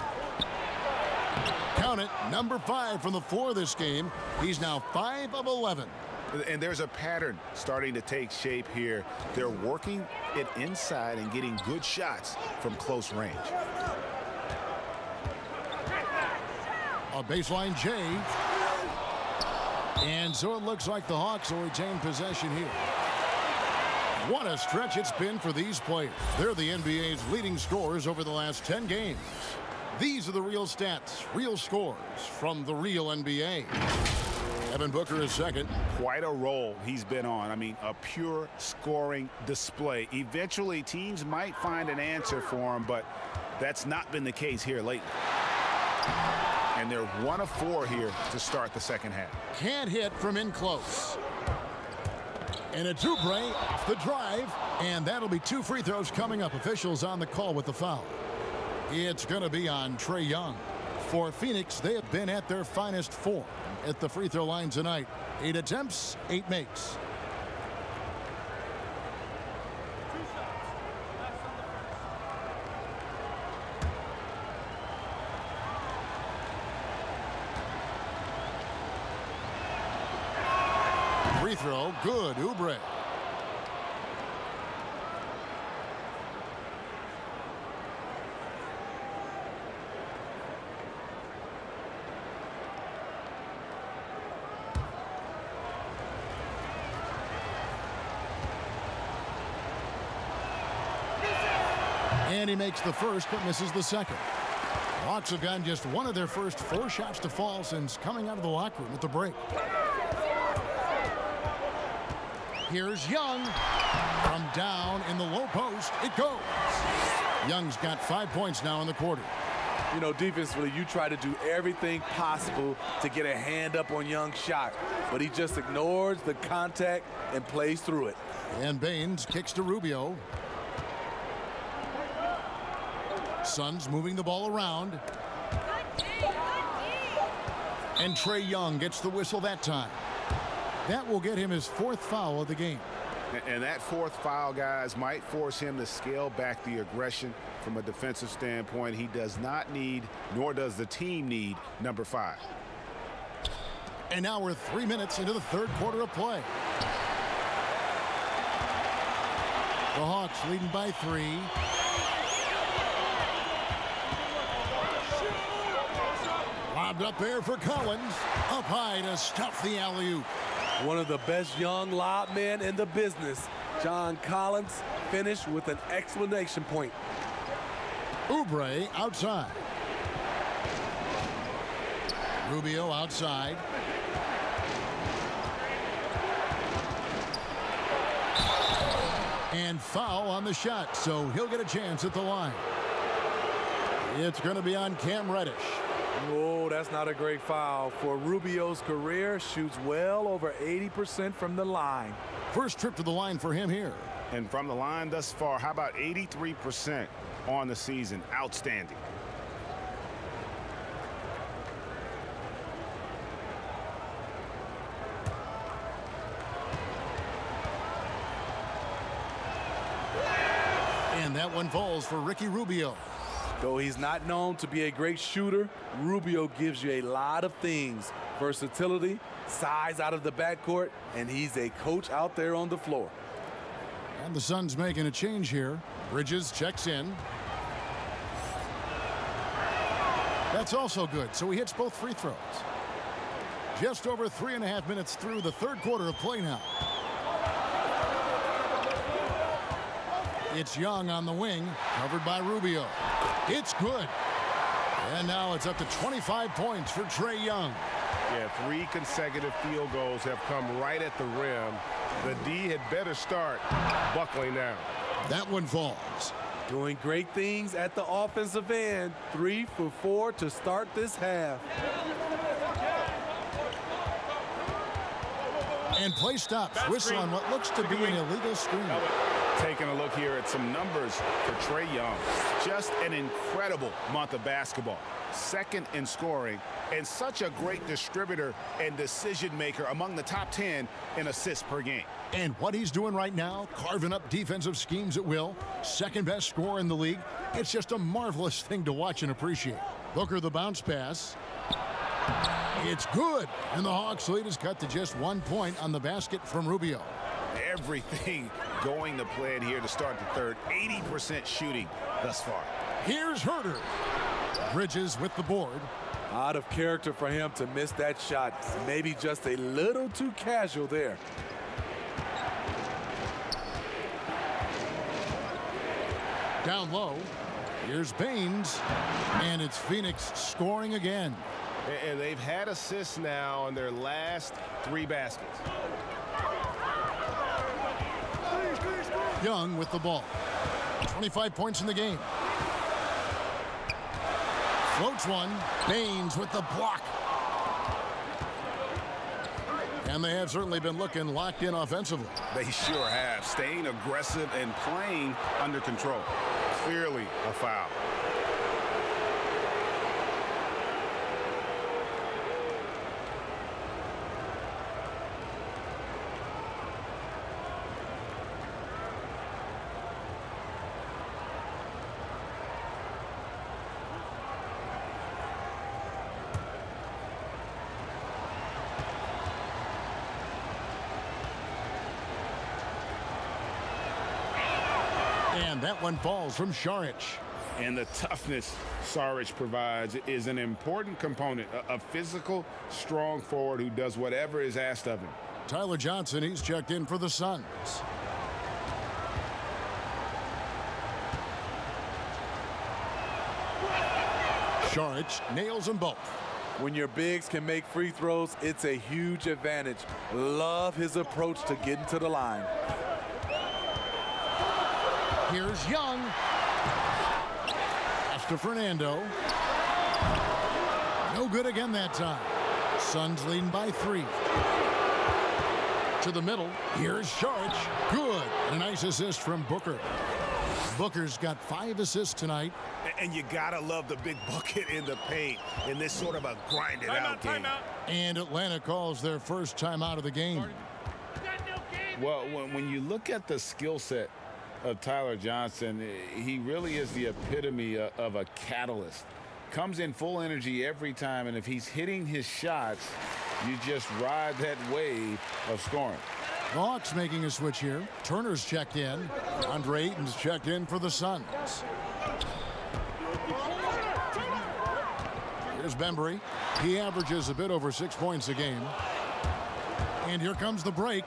Count it, number 5 from the floor this game. He's now 5 of 11. And there's a pattern starting to take shape here. They're working it inside and getting good shots from close range. A baseline J. And so it looks like the Hawks will retain possession here. What a stretch it's been for these players. They're the NBA's leading scorers over the last 10 games. These are the real stats, real scores from the real NBA. Devin Booker is second. Quite a role he's been on. I mean, a pure scoring display. Eventually, teams might find an answer for him, but that's not been the case here lately. And they're 1 of 4 here to start the second half. Can't hit from in close. And a Oubre off the drive, and that'll be 2 free throws coming up. Officials on the call with the foul. It's going to be on Trae Young. For Phoenix, they have been at their finest form at the free throw line tonight. 8 attempts, 8 makes. Free throw, good, Oubre. And he makes the first, but misses the second. Hawks have gotten just one of their first 4 shots to fall since coming out of the locker room at the break. Here's Young. From down in the low post, it goes. Young's got 5 points now in the quarter. You know, defensively, you try to do everything possible to get a hand up on Young's shot, but he just ignores the contact and plays through it. And Baines kicks to Rubio. Suns moving the ball around. And Trae Young gets the whistle that time. That will get him his 4th foul of the game. And that 4th foul, guys, might force him to scale back the aggression from a defensive standpoint. He does not need, nor does the team need, number 5. And now we're 3 minutes into the 3rd quarter of play. The Hawks leading by 3. Lobbed up there for Collins. Up high to stuff the alley-oop. One of the best young lob men in the business. John Collins finished with an exclamation point. Oubre outside. Rubio outside. And foul on the shot, so he'll get a chance at the line. It's going to be on Cam Reddish. Oh, that's not a great foul. For Rubio's career, shoots well over 80% from the line. First trip to the line for him here. And from the line thus far, how about 83% on the season? Outstanding. And that one falls for Ricky Rubio. Though he's not known to be a great shooter, Rubio gives you a lot of things. Versatility, size out of the backcourt, and he's a coach out there on the floor. And the Suns making a change here. Bridges checks in. That's also good, so he hits both free throws. Just over 3.5 minutes through the third quarter of play now. It's Young on the wing, covered by Rubio. It's good. And now it's up to 25 points for Trae Young. Yeah, 3 consecutive field goals have come right at the rim. The D had better start buckling down. That one falls. Doing great things at the offensive end. 3 for 4 to start this half. And play stops. Whistle on what looks to be an illegal screen. Taking a look here at some numbers for Trae Young. Just an incredible month of basketball. Second in scoring and such a great distributor and decision maker, among the top 10 in assists per game. And what he's doing right now, carving up defensive schemes at will, second best scorer in the league. It's just a marvelous thing to watch and appreciate. Booker the bounce pass. It's good. And the Hawks lead is cut to just 1 point on the basket from Rubio. Everything going to plan here to start the third. 80% shooting thus far. Here's Herter. Bridges with the board. Out of character for him to miss that shot. Maybe just a little too casual there. Down low. Here's Baines. And it's Phoenix scoring again. And they've had assists now on their last 3 baskets. Young with the ball. 25 points in the game. Floats one. Baines with the block. And they have certainly been looking locked in offensively. They sure have. Staying aggressive and playing under control. Clearly a foul. And that one falls from Saric. And the toughness Saric provides is an important component. A physical, strong forward who does whatever is asked of him. Tyler Johnson, he's checked in for the Suns. Saric nails them both. When your bigs can make free throws, it's a huge advantage. Love his approach to getting to the line. Here's Young. Pass to Fernando. No good again that time. Suns leading by 3. To the middle. Here's Saric. Good. And a nice assist from Booker. Booker's got 5 assists tonight. And you gotta love the big bucket in the paint in this sort of a grinded out game. And Atlanta calls their first timeout of the game. Well, when you look at the skill set of Tyler Johnson, he really is the epitome of a catalyst. Comes in full energy every time, and if he's hitting his shots, you just ride that wave of scoring. The Hawks making a switch here. Turner's checked in. Andre Ayton's checked in for the Suns. Here's Bembry. He averages a bit over 6 points a game. And here comes the break.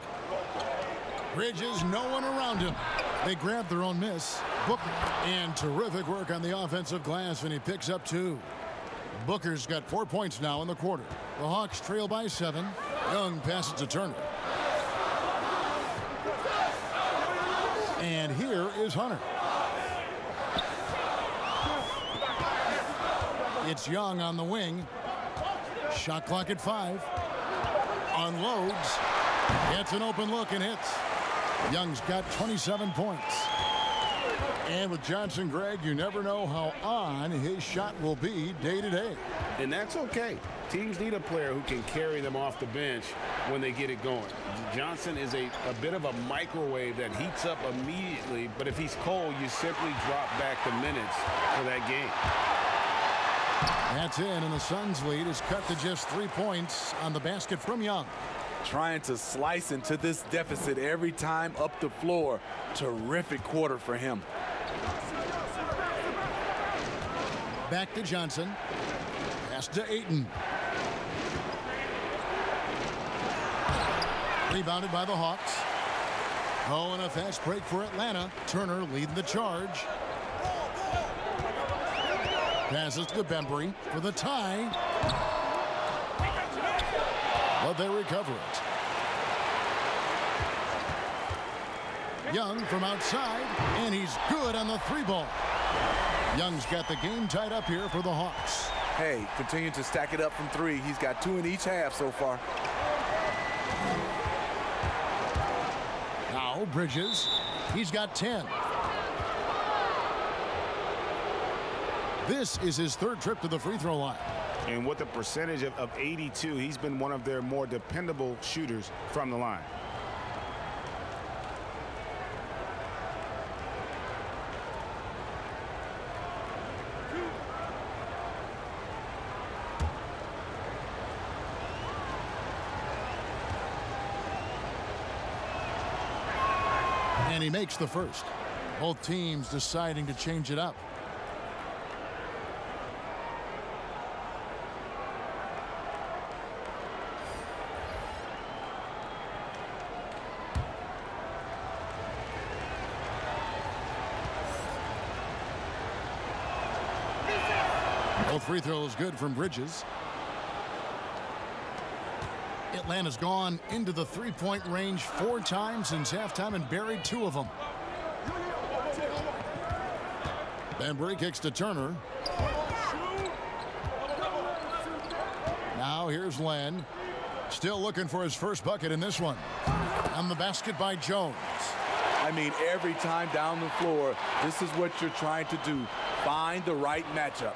Bridges, no one around him. They grab their own miss. Booker, and terrific work on the offensive glass, and he picks up 2. Booker's got 4 points now in the quarter. The Hawks trail by 7. Young passes to Turner. And here is Hunter. It's Young on the wing. Shot clock at 5. Unloads. Gets an open look and hits. Young's got 27 points. And with Johnson, Greg, you never know how on his shot will be day to day. And that's okay. Teams need a player who can carry them off the bench when they get it going. Johnson is a bit of a microwave that heats up immediately, but if he's cold, you simply drop back the minutes for that game. That's in, and the Suns' lead is cut to just 3 points on the basket from Young. Trying to slice into this deficit every time up the floor. Terrific quarter for him. Back to Johnson. Pass to Ayton. Rebounded by the Hawks. Oh, and a fast break for Atlanta. Turner leading the charge. Passes to Bembry for the tie. But they recover it. Young from outside, and he's good on the 3-ball. Young's got the game tied up here for the Hawks. Hey, continue to stack it up from 3. He's got 2 in each half so far. Now Bridges. He's got 10. This is his 3rd trip to the free throw line. And with a percentage of 82, he's been one of their more dependable shooters from the line. And he makes the first. Both teams deciding to change it up. Both free throws good from Bridges. Atlanta's gone into the 3-point range 4 times since halftime and buried 2 of them. Bembry kicks to Turner. Now here's Len. Still looking for his first bucket in this one. On the basket by Jones. I mean, every time down the floor, this is what you're trying to do. Find the right matchup.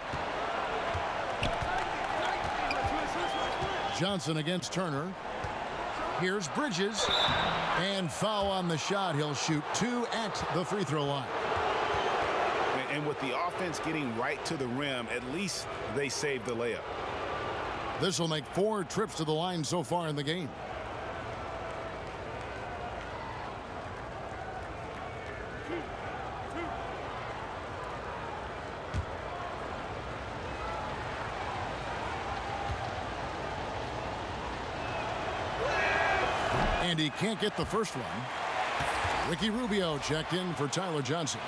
Johnson against Turner. Here's Bridges. And foul on the shot. He'll shoot 2 at the free throw line. And with the offense getting right to the rim, at least they saved the layup. This will make 4 trips to the line so far in the game. And he can't get the first one. Ricky Rubio checked in for Tyler Johnson.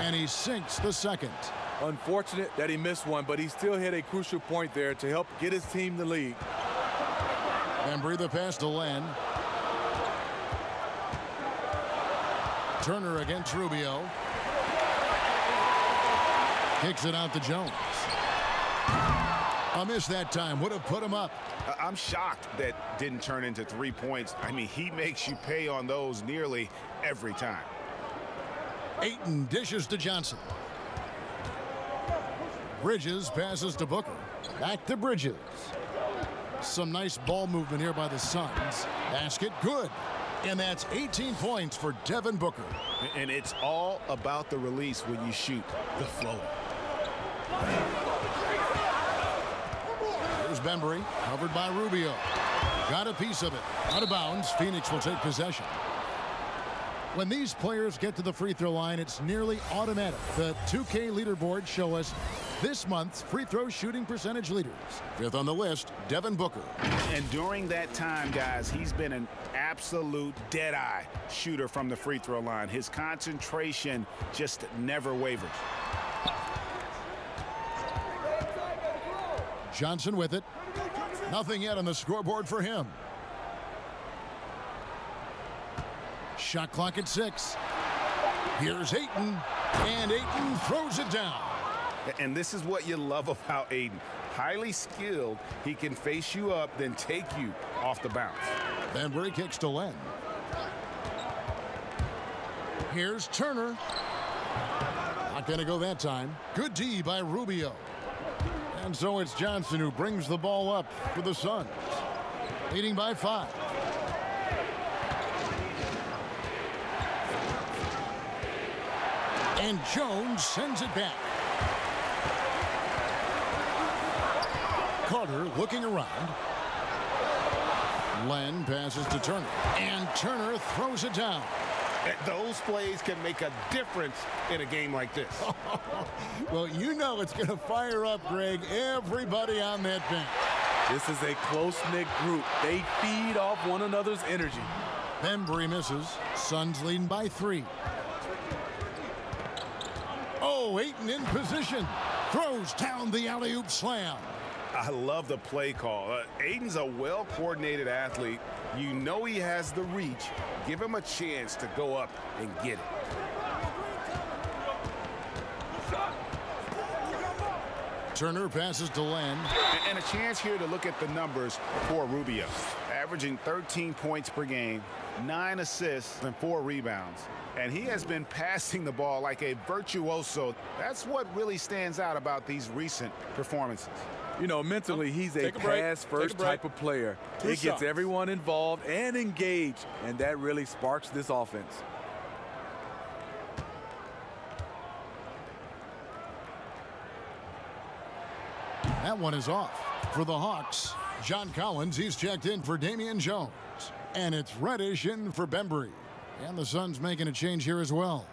And he sinks the second. Unfortunate that he missed one, but he still hit a crucial point there to help get his team the lead. And breathe the pass to Len. Turner against Rubio. Kicks it out to Jones. A miss that time. Would have put him up. I'm shocked that didn't turn into 3 points. I mean, he makes you pay on those nearly every time. Ayton dishes to Johnson. Bridges passes to Booker. Back to Bridges. Some nice ball movement here by the Suns. Basket good. And that's 18 points for Devin Booker. And it's all about the release when you shoot the floater. Here's Bembry, covered by Rubio. Got a piece of it. Out of bounds. Phoenix will take possession. When these players get to the free throw line, it's nearly automatic. The 2K leaderboards show us this month's free throw shooting percentage leaders. Fifth on the list, Devin Booker. And during that time, guys, he's been an absolute dead-eye shooter from the free throw line. His concentration just never wavers. Johnson with it. Nothing yet on the scoreboard for him. Shot clock at 6. Here's Ayton, and Ayton throws it down. And this is what you love about Ayton. Highly skilled. He can face you up, then take you off the bounce. Banbury kicks to Len. Here's Turner. Not going to go that time. Good D by Rubio. And so it's Johnson who brings the ball up for the Suns. Leading by 5. And Jones sends it back. Carter looking around. Len passes to Turner. And Turner throws it down. Those plays can make a difference in a game like this. Well, you know it's going to fire up, Greg, everybody on that bench. This is a close-knit group. They feed off one another's energy. Banbury misses. Suns leading by 3. Oh, Ayton in position. Throws down the alley-oop slam. I love the play call. Ayton's a well-coordinated athlete. You know he has the reach. Give him a chance to go up and get it. Turner passes to Len. And a chance here to look at the numbers for Rubio. Averaging 13 points per game, 9 assists, and 4 rebounds. And he has been passing the ball like a virtuoso. That's what really stands out about these recent performances. You know, mentally, he's a pass-first type of player. It gets everyone involved and engaged, and that really sparks this offense. That one is off. For the Hawks, John Collins, he's checked in for Damian Jones. And it's Reddish in for Banbury. And the Suns making a change here as well.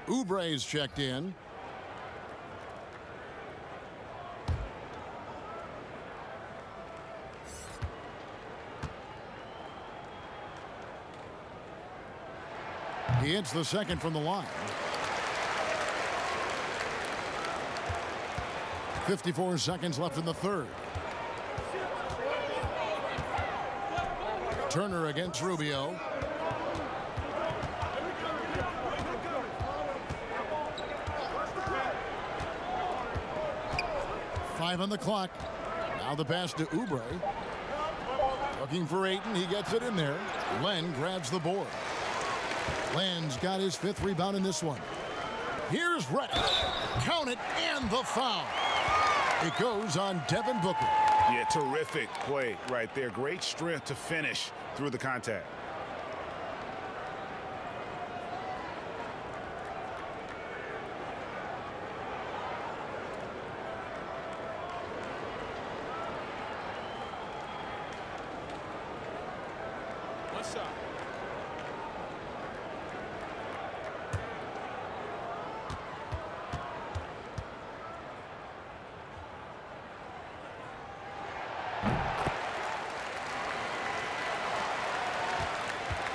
Oubre's checked in. He hits the second from the line. 54 seconds left in the third. Turner against Rubio. Five on the clock. Now the pass to Oubre. Looking for Ayton. He gets it in there. Len grabs the board. Len's got his 5th rebound in this one. Here's Reddish. Count it, and the foul. It goes on Devin Booker. Yeah, terrific play right there. Great strength to finish through the contact. One shot.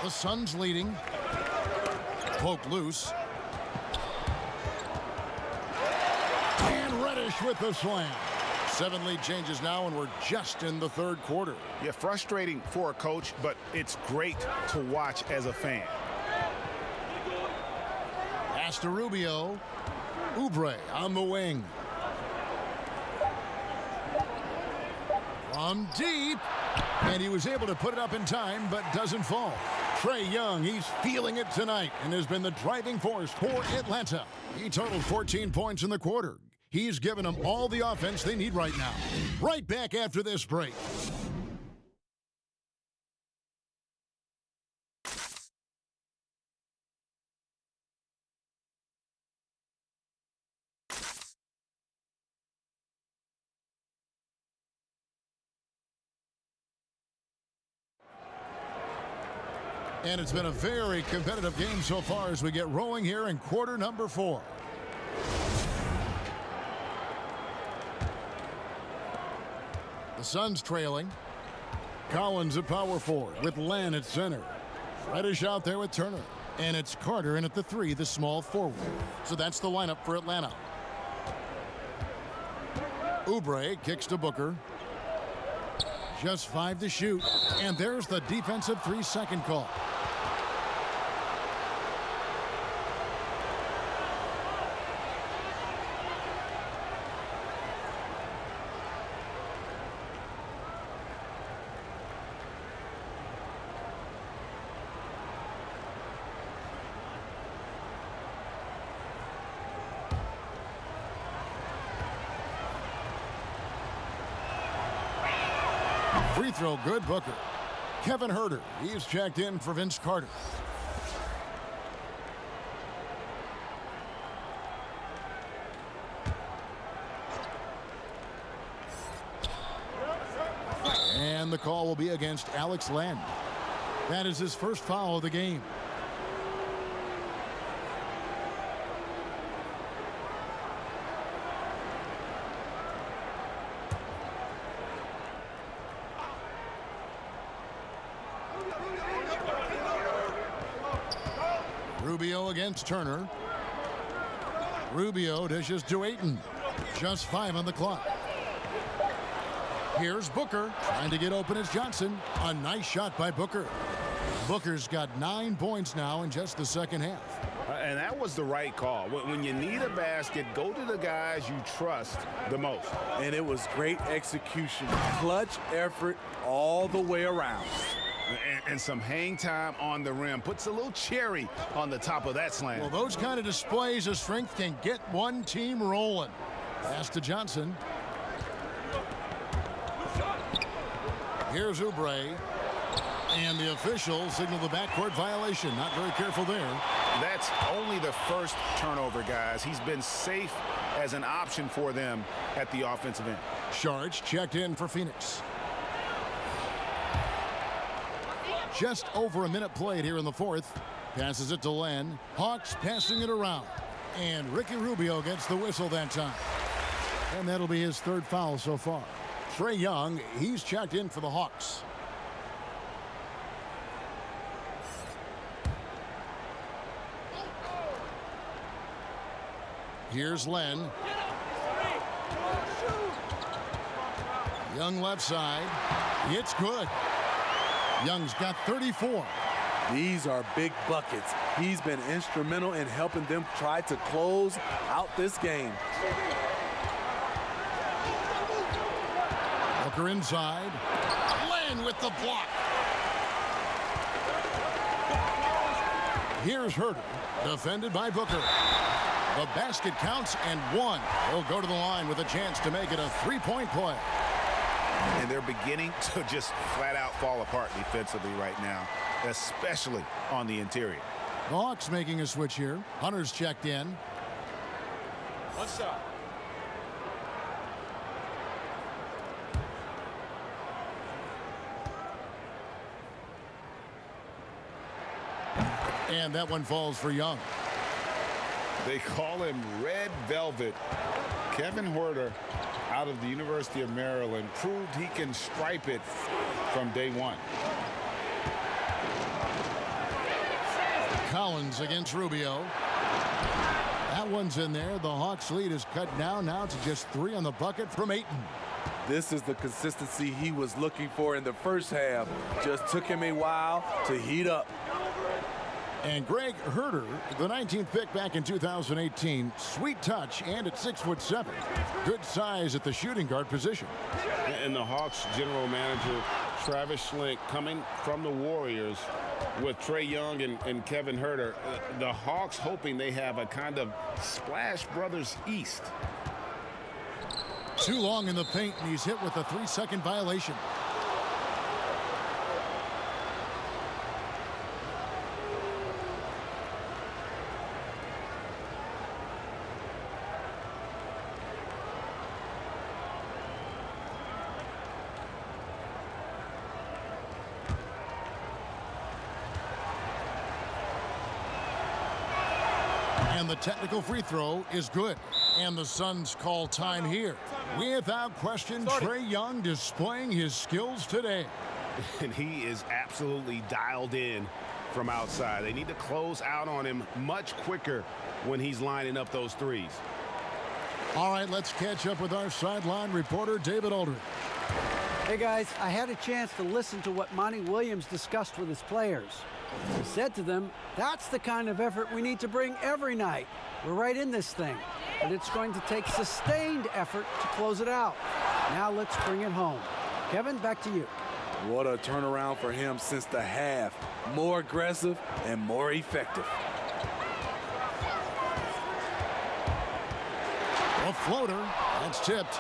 The Suns leading. Poked loose. And Reddish with the slam. 7 lead changes now, and we're just in the third quarter. Yeah, frustrating for a coach, but it's great to watch as a fan. Pass to Rubio. Oubre on the wing. From deep. And he was able to put it up in time, but doesn't fall. Trae Young, he's feeling it tonight and has been the driving force for Atlanta. He totaled 14 points in the quarter. He's given them all the offense they need right now. Right back after this break. And it's been a very competitive game so far as we get rolling here in quarter number 4. The Suns trailing. Collins at power forward with Len at center. Reddish out there with Turner. And it's Carter in at the 3, the small forward. So that's the lineup for Atlanta. Oubre kicks to Booker. Just 5 to shoot. And there's the defensive 3-second call. Free throw good, Booker. Kevin Huerter, he's checked in for Vince Carter. And the call will be against Alex Len. That is his first foul of the game. Rubio against Turner. Rubio dishes to Ayton. Just 5 on the clock. Here's Booker trying to get open as Johnson. A nice shot by Booker. Booker's got 9 points now in just the second half. And that was the right call. When you need a basket, go to the guys you trust the most. And it was great execution. Clutch effort all the way around. And some hang time on the rim. Puts a little cherry on the top of that slam. Well, those kind of displays of strength can get one team rolling. Pass to Johnson. Here's Oubre. And the officials signal the backcourt violation. Not very careful there. That's only the first turnover, guys. He's been safe as an option for them at the offensive end. Sharge checked in for Phoenix. Just over a minute played here in the 4th. Passes it to Len. Hawks passing it around. And Ricky Rubio gets the whistle that time. And that'll be his 3rd foul so far. Trae Young, he's checked in for the Hawks. Here's Len. Young left side. It's good. Young's got 34. These are big buckets. He's been instrumental in helping them try to close out this game. Booker inside. Len with the block. Here's Huerter, defended by Booker. The basket counts and 1. He'll go to the line with a chance to make it a 3-point play. And they're beginning to just flat out fall apart defensively right now, especially on the interior. The Hawks making a switch here. Hunter's checked in. One shot. And that one falls for Young. They call him Red Velvet. Kevin Huerter, out of the University of Maryland, proved he can stripe it from day one. Collins against Rubio. That one's in there. The Hawks lead is cut down now to just 3 on the bucket from Ayton. This is the consistency he was looking for in the first half. Just took him a while to heat up. And Greg Huerter, the 19th pick back in 2018, sweet touch and at 6'7". Good size at the shooting guard position. And the Hawks general manager, Travis Schlenk, coming from the Warriors with Trae Young and Kevin Huerter. The Hawks hoping they have a kind of Splash Brothers East. Too long in the paint, and he's hit with a 3-second violation. And the technical free throw is good. And the Suns call time here. Without question, Trae Young displaying his skills today. And he is absolutely dialed in from outside. They need to close out on him much quicker when he's lining up those threes. All right, let's catch up with our sideline reporter, David Aldridge. Hey, guys, I had a chance to listen to what Monty Williams discussed with his players. He said to them, that's the kind of effort we need to bring every night. We're right in this thing, but it's going to take sustained effort to close it out. Now let's bring it home. Kevin, back to you. What a turnaround for him since the half. More aggressive and more effective. A floater. That's tipped.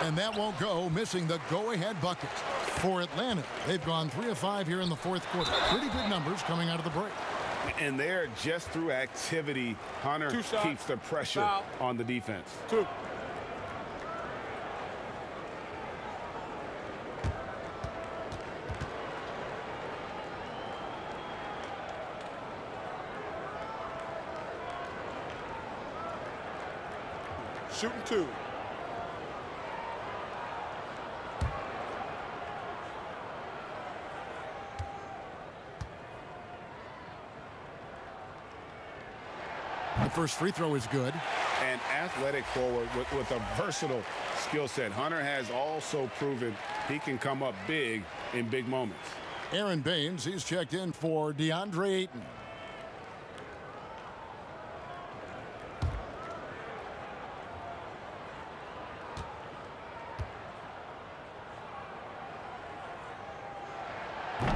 And that won't go, missing the go-ahead bucket. For Atlanta, they've gone 3 of 5 here in the fourth quarter. Pretty good numbers coming out of the break. And there, just through activity, Hunter keeps the pressure on the defense. 2. Shooting 2. The first free throw is good. An athletic forward with a versatile skill set. Hunter has also proven he can come up big in big moments. Aaron Baines, he's checked in for DeAndre Ayton.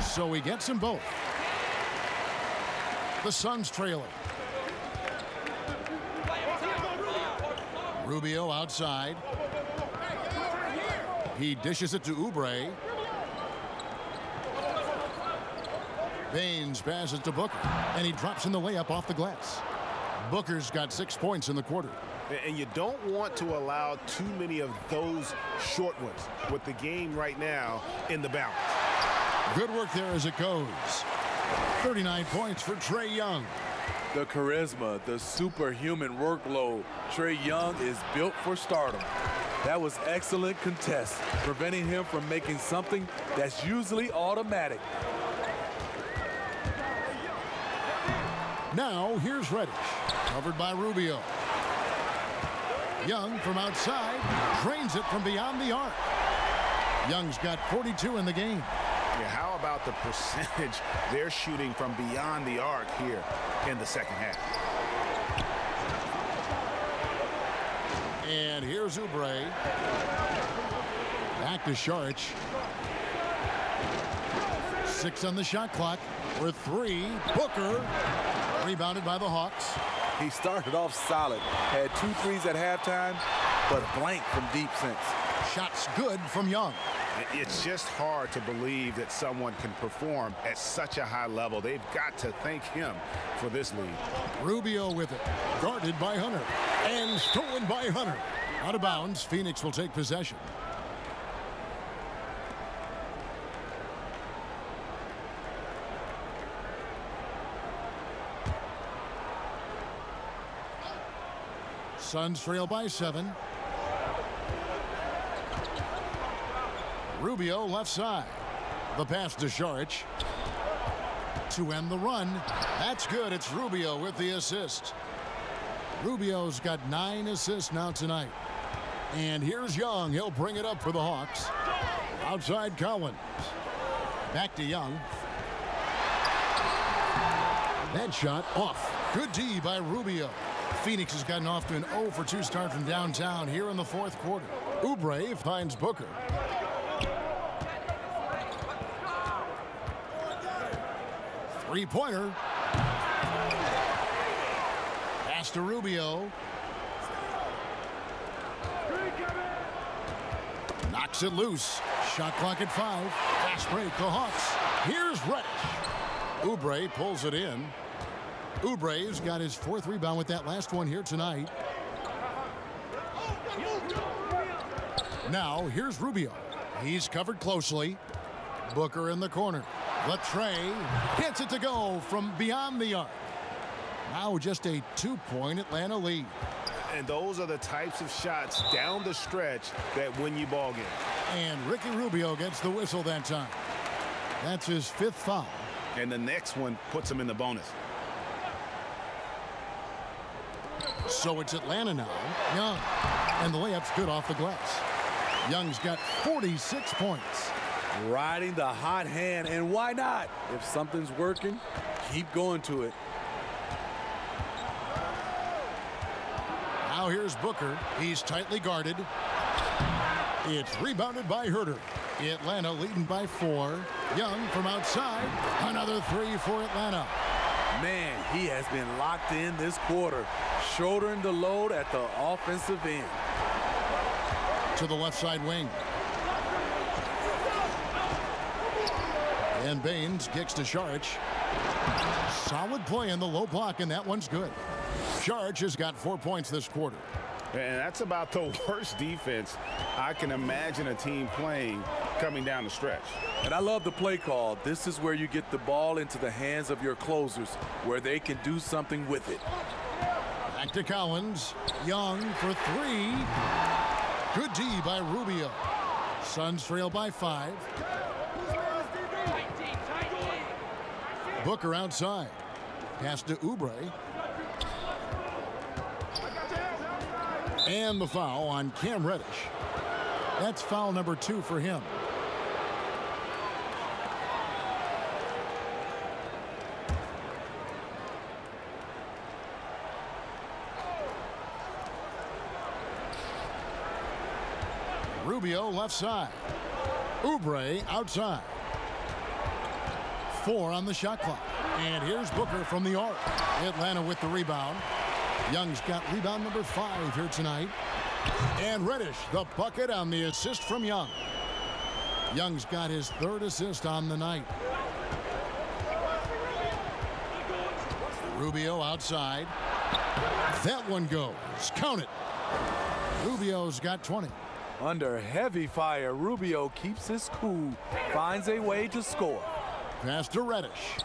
So he gets them both. The Suns trailing. Rubio outside. He dishes it to Oubre. Baines passes to Booker, and he drops in the layup off the glass. Booker's got 6 points in the quarter. And you don't want to allow too many of those short ones with the game right now in the balance. Good work there as it goes. 39 points for Trae Young. The charisma, the superhuman workload. Trae Young is built for stardom. That was excellent contest, preventing him from making something that's usually automatic. Now here's Reddish, covered by Rubio. Young from outside, drains it from beyond the arc. Young's got 42 in the game. Yeah, how about the percentage they're shooting from beyond the arc here in the second half? And here's Oubre. Back to Saric. 6 on the shot clock. For 3, Booker. Rebounded by the Hawks. He started off solid. Had 2 threes at halftime, but blank from deep since. Shots good from Young. It's just hard to believe that someone can perform at such a high level. They've got to thank him for this lead. Rubio with it. Guarded by Hunter. And stolen by Hunter. Out of bounds, Phoenix will take possession. Suns trail by 7. Rubio left side. The pass to Saric. To end the run. That's good. It's Rubio with the assist. Rubio's got 9 assists now tonight. And here's Young. He'll bring it up for the Hawks. Outside Collins. Back to Young. That shot off. Good D by Rubio. Phoenix has gotten off to an 0 for 2 start from downtown here in the fourth quarter. Oubre finds Booker. Three-pointer. Pass to Rubio. Knocks it loose. Shot clock at 5. Fast break, the Hawks. Here's Reddish. Oubre pulls it in. Oubre's got his 4th rebound with that last one here tonight. Now, here's Rubio. He's covered closely. Booker in the corner. Latrey gets it to go from beyond the arc. Now just a 2-point Atlanta lead. And those are the types of shots down the stretch that win you ball games. And Ricky Rubio gets the whistle that time. That's his 5th foul. And the next one puts him in the bonus. So it's Atlanta now. Young. And the layup's good off the glass. Young's got 46 points. Riding the hot hand, and why not? If something's working, keep going to it. Now here's Booker. He's tightly guarded. It's rebounded by Herter. Atlanta leading by 4. Young from outside. Another 3 for Atlanta. Man, he has been locked in this quarter, shouldering the load at the offensive end. To the left side wing. And Baines kicks to Saric. Solid play in the low block, and that one's good. Saric has got 4 points this quarter. And that's about the worst defense I can imagine a team playing coming down the stretch. And I love the play call. This is where you get the ball into the hands of your closers, where they can do something with it. Back to Collins. Young for 3. Good D by Rubio. Suns trail by 5. Booker outside. Pass to Oubre. And the foul on Cam Reddish. That's foul number 2 for him. Rubio left side. Oubre outside. 4 on the shot clock. And here's Booker from the arc. Atlanta with the rebound. Young's got rebound number 5 here tonight. And Reddish, the bucket on the assist from Young. Young's got his 3rd assist on the night. Rubio outside. That one goes. Count it. Rubio's got 20. Under heavy fire, Rubio keeps his cool, finds a way to score. Pass to Reddish.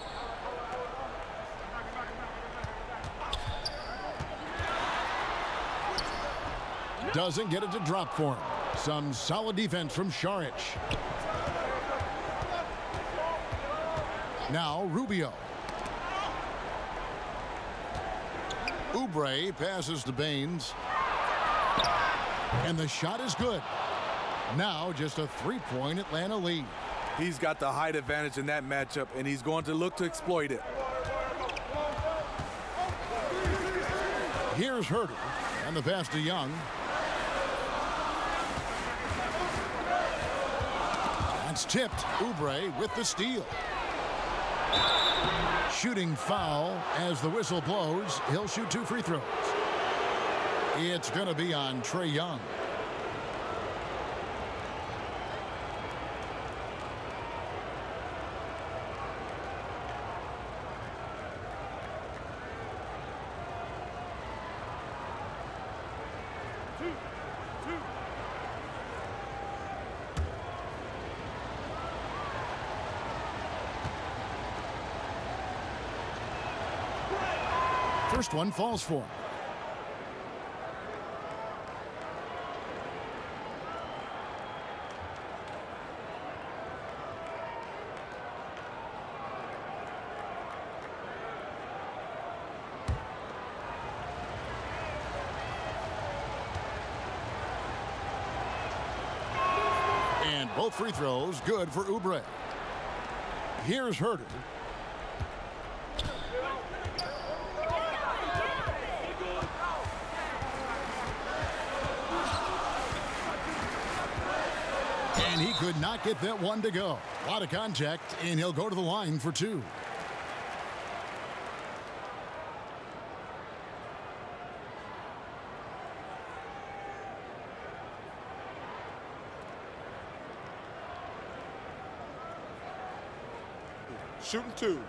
Doesn't get it to drop for him. Some solid defense from Saric. Now Rubio. Oubre passes to Baines. And the shot is good. Now just a 3-point Atlanta lead. He's got the height advantage in that matchup, and he's going to look to exploit it. Here's Herter. And the pass to Young. That's tipped. Oubre with the steal. Shooting foul as the whistle blows. He'll shoot 2 free throws. It's going to be on Trae Young. First one falls for him. And both free throws good for Oubre. Here's Herter. And he could not get that one to go. A lot of contact, and he'll go to the line for 2. Shooting 2.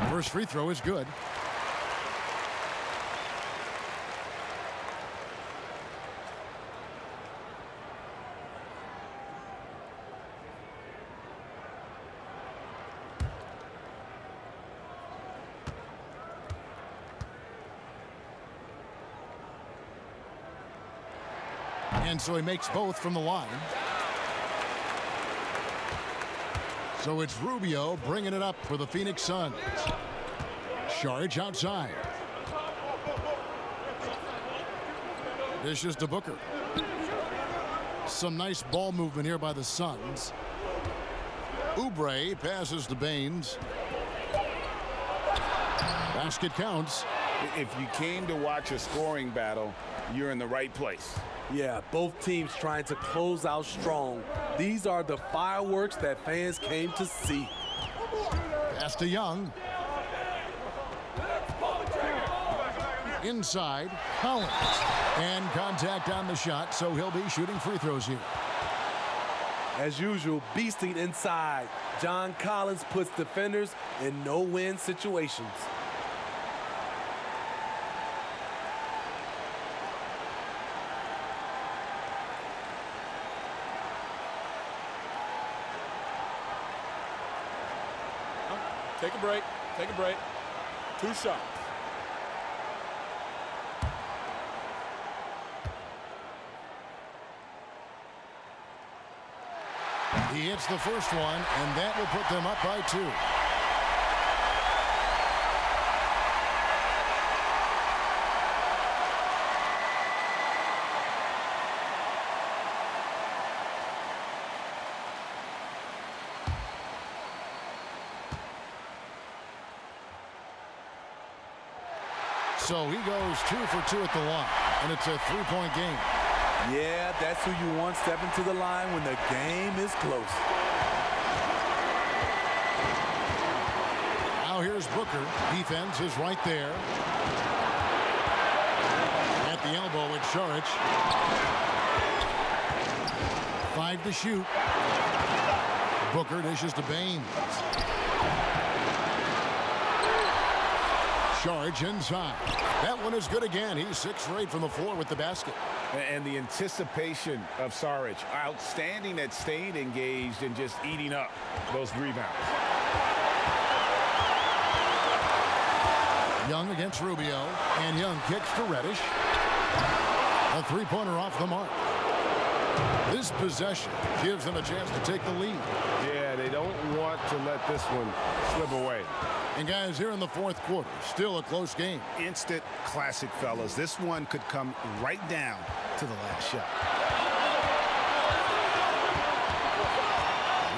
First free throw is good. And so he makes both from the line. So it's Rubio bringing it up for the Phoenix Suns. Saric outside. Dishes to Booker. Some nice ball movement here by the Suns. Oubre passes to Baines. Basket counts. If you came to watch a scoring battle, you're in the right place. Yeah, both teams trying to close out strong. These are the fireworks that fans came to see. Pass to Young. Inside, Collins. And contact on the shot, so he'll be shooting free throws here. As usual, beasting inside. John Collins puts defenders in no-win situations. Take a break. Take a break. 2 shots. He hits the first one, and that will put them up by 2. So he goes 2 for 2 at the line, and it's a 3-point game. Yeah, that's who you want stepping to the line when the game is close. Now here's Booker. Defense is right there. At the elbow with Saric. 5 to shoot. Booker dishes to Baines. Saric inside. That one is good again. He's 6 for 8 from the floor with the basket. And the anticipation of Saric, outstanding at staying engaged and just eating up those rebounds. Young against Rubio, and Young kicks to Reddish. A 3-pointer off the mark. This possession gives them a chance to take the lead. Yeah, they don't want to let this one slip away. And guys, here in the 4th quarter, still a close game. Instant classic, fellas. This one could come right down to the last shot.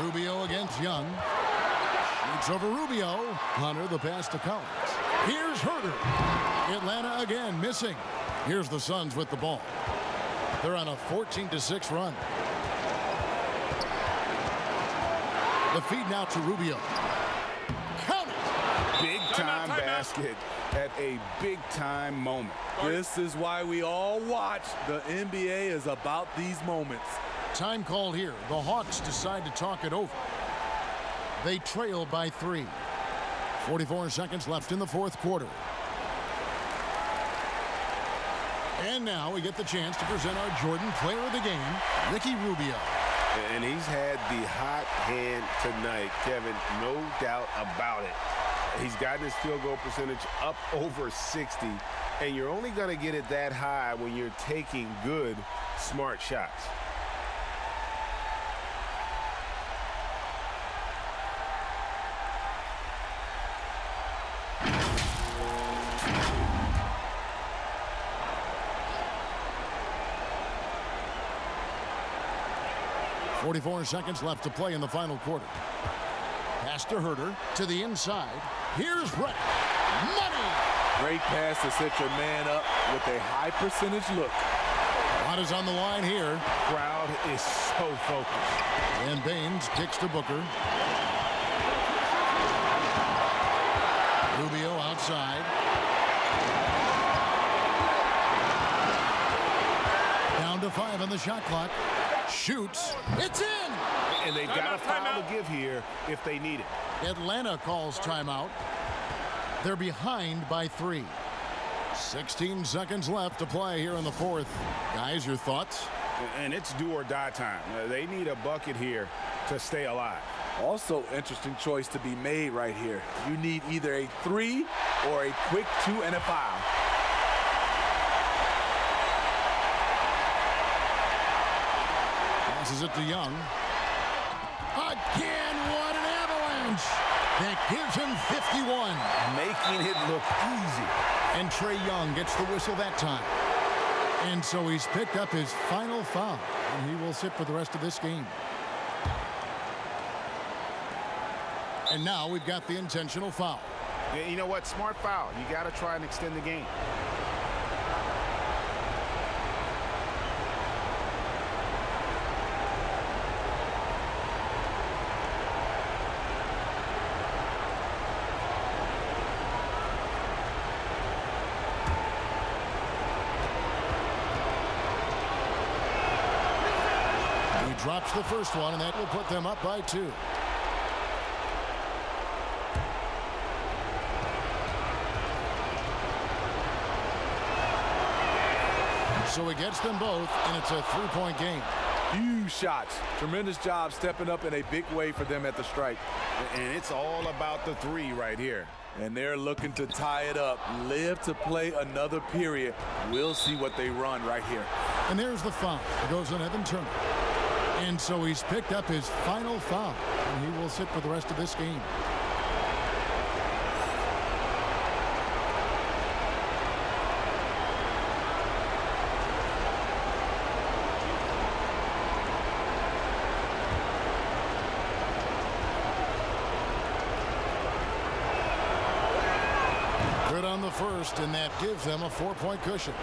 Rubio against Young. Shoots over Rubio. Hunter the pass to Collins. Here's Herter. Atlanta again missing. Here's the Suns with the ball. They're on a 14-6 run. The feed now to Rubio. Big-time basket at a big-time moment. This is why we all watch. The NBA is about these moments. Time called here. The Hawks decide to talk it over. They trail by 3. 44 seconds left in the 4th quarter. And now we get the chance to present our Jordan Player of the Game, Ricky Rubio. And he's had the hot hand tonight, Kevin, no doubt about it. He's gotten his field goal percentage up over 60, and you're only going to get it that high when you're taking good, smart shots. .44 seconds left to play in the final quarter. Pass to Herter to the inside. Here's Brett. Money! Great pass to set your man up with a high percentage look. Lot is on the line here. Crowd is so focused. And Baines kicks to Booker. Rubio outside. Down to 5 on the shot clock. Shoots. It's in! And they've got a foul to give here if they need it. Atlanta calls timeout. They're behind by 3. 16 seconds left to play here in the 4th. Guys, your thoughts? And it's do or die time. They need a bucket here to stay alive. Also, interesting choice to be made right here. You need either a 3 or a quick 2 and a foul. Passes it to Young. Again, what an avalanche! That gives him 51. Making it look easy. And Trae Young gets the whistle that time. And so he's picked up his final foul, and he will sit for the rest of this game. And now we've got the intentional foul. Yeah, you know what? Smart foul. You got to try and extend the game. He drops the first one, and that will put them up by 2. So he gets them both, and it's a 3-point game. Huge shots. Tremendous job stepping up in a big way for them at the stripe. And it's all about the 3 right here. And they're looking to tie it up, live to play another period. We'll see what they run right here. And there's the foul. It goes on Evan Turner. And so he's picked up his final foul, and he will sit for the rest of this game. Good on the first, and that gives them a 4-point cushion.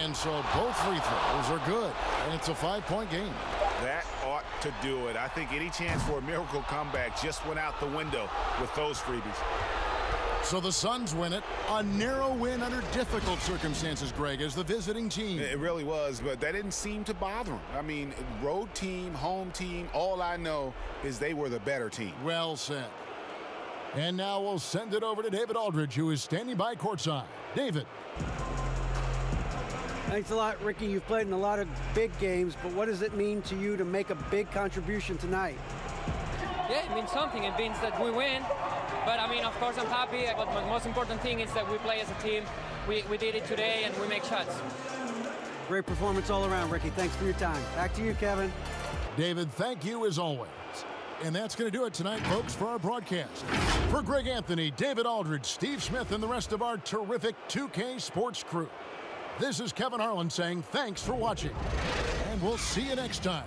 And so both free throws are good, and it's a 5-point game. That ought to do it. I think any chance for a miracle comeback just went out the window with those freebies. So the Suns win it. A narrow win under difficult circumstances, Greg, as the visiting team. It really was, but that didn't seem to bother them. I mean, road team, home team, all I know is they were the better team. Well said. And now we'll send it over to David Aldridge, who is standing by courtside. David. Thanks a lot, Ricky. You've played in a lot of big games, but what does it mean to you to make a big contribution tonight? Yeah, it means something. It means that we win. But, I mean, of course, I'm happy. But the most important thing is that we play as a team. We did it today, and we make shots. Great performance all around, Ricky. Thanks for your time. Back to you, Kevin. David, thank you as always. And that's going to do it tonight, folks, for our broadcast. For Greg Anthony, David Aldridge, Steve Smith, and the rest of our terrific 2K Sports crew, this is Kevin Harlan saying thanks for watching. And we'll see you next time.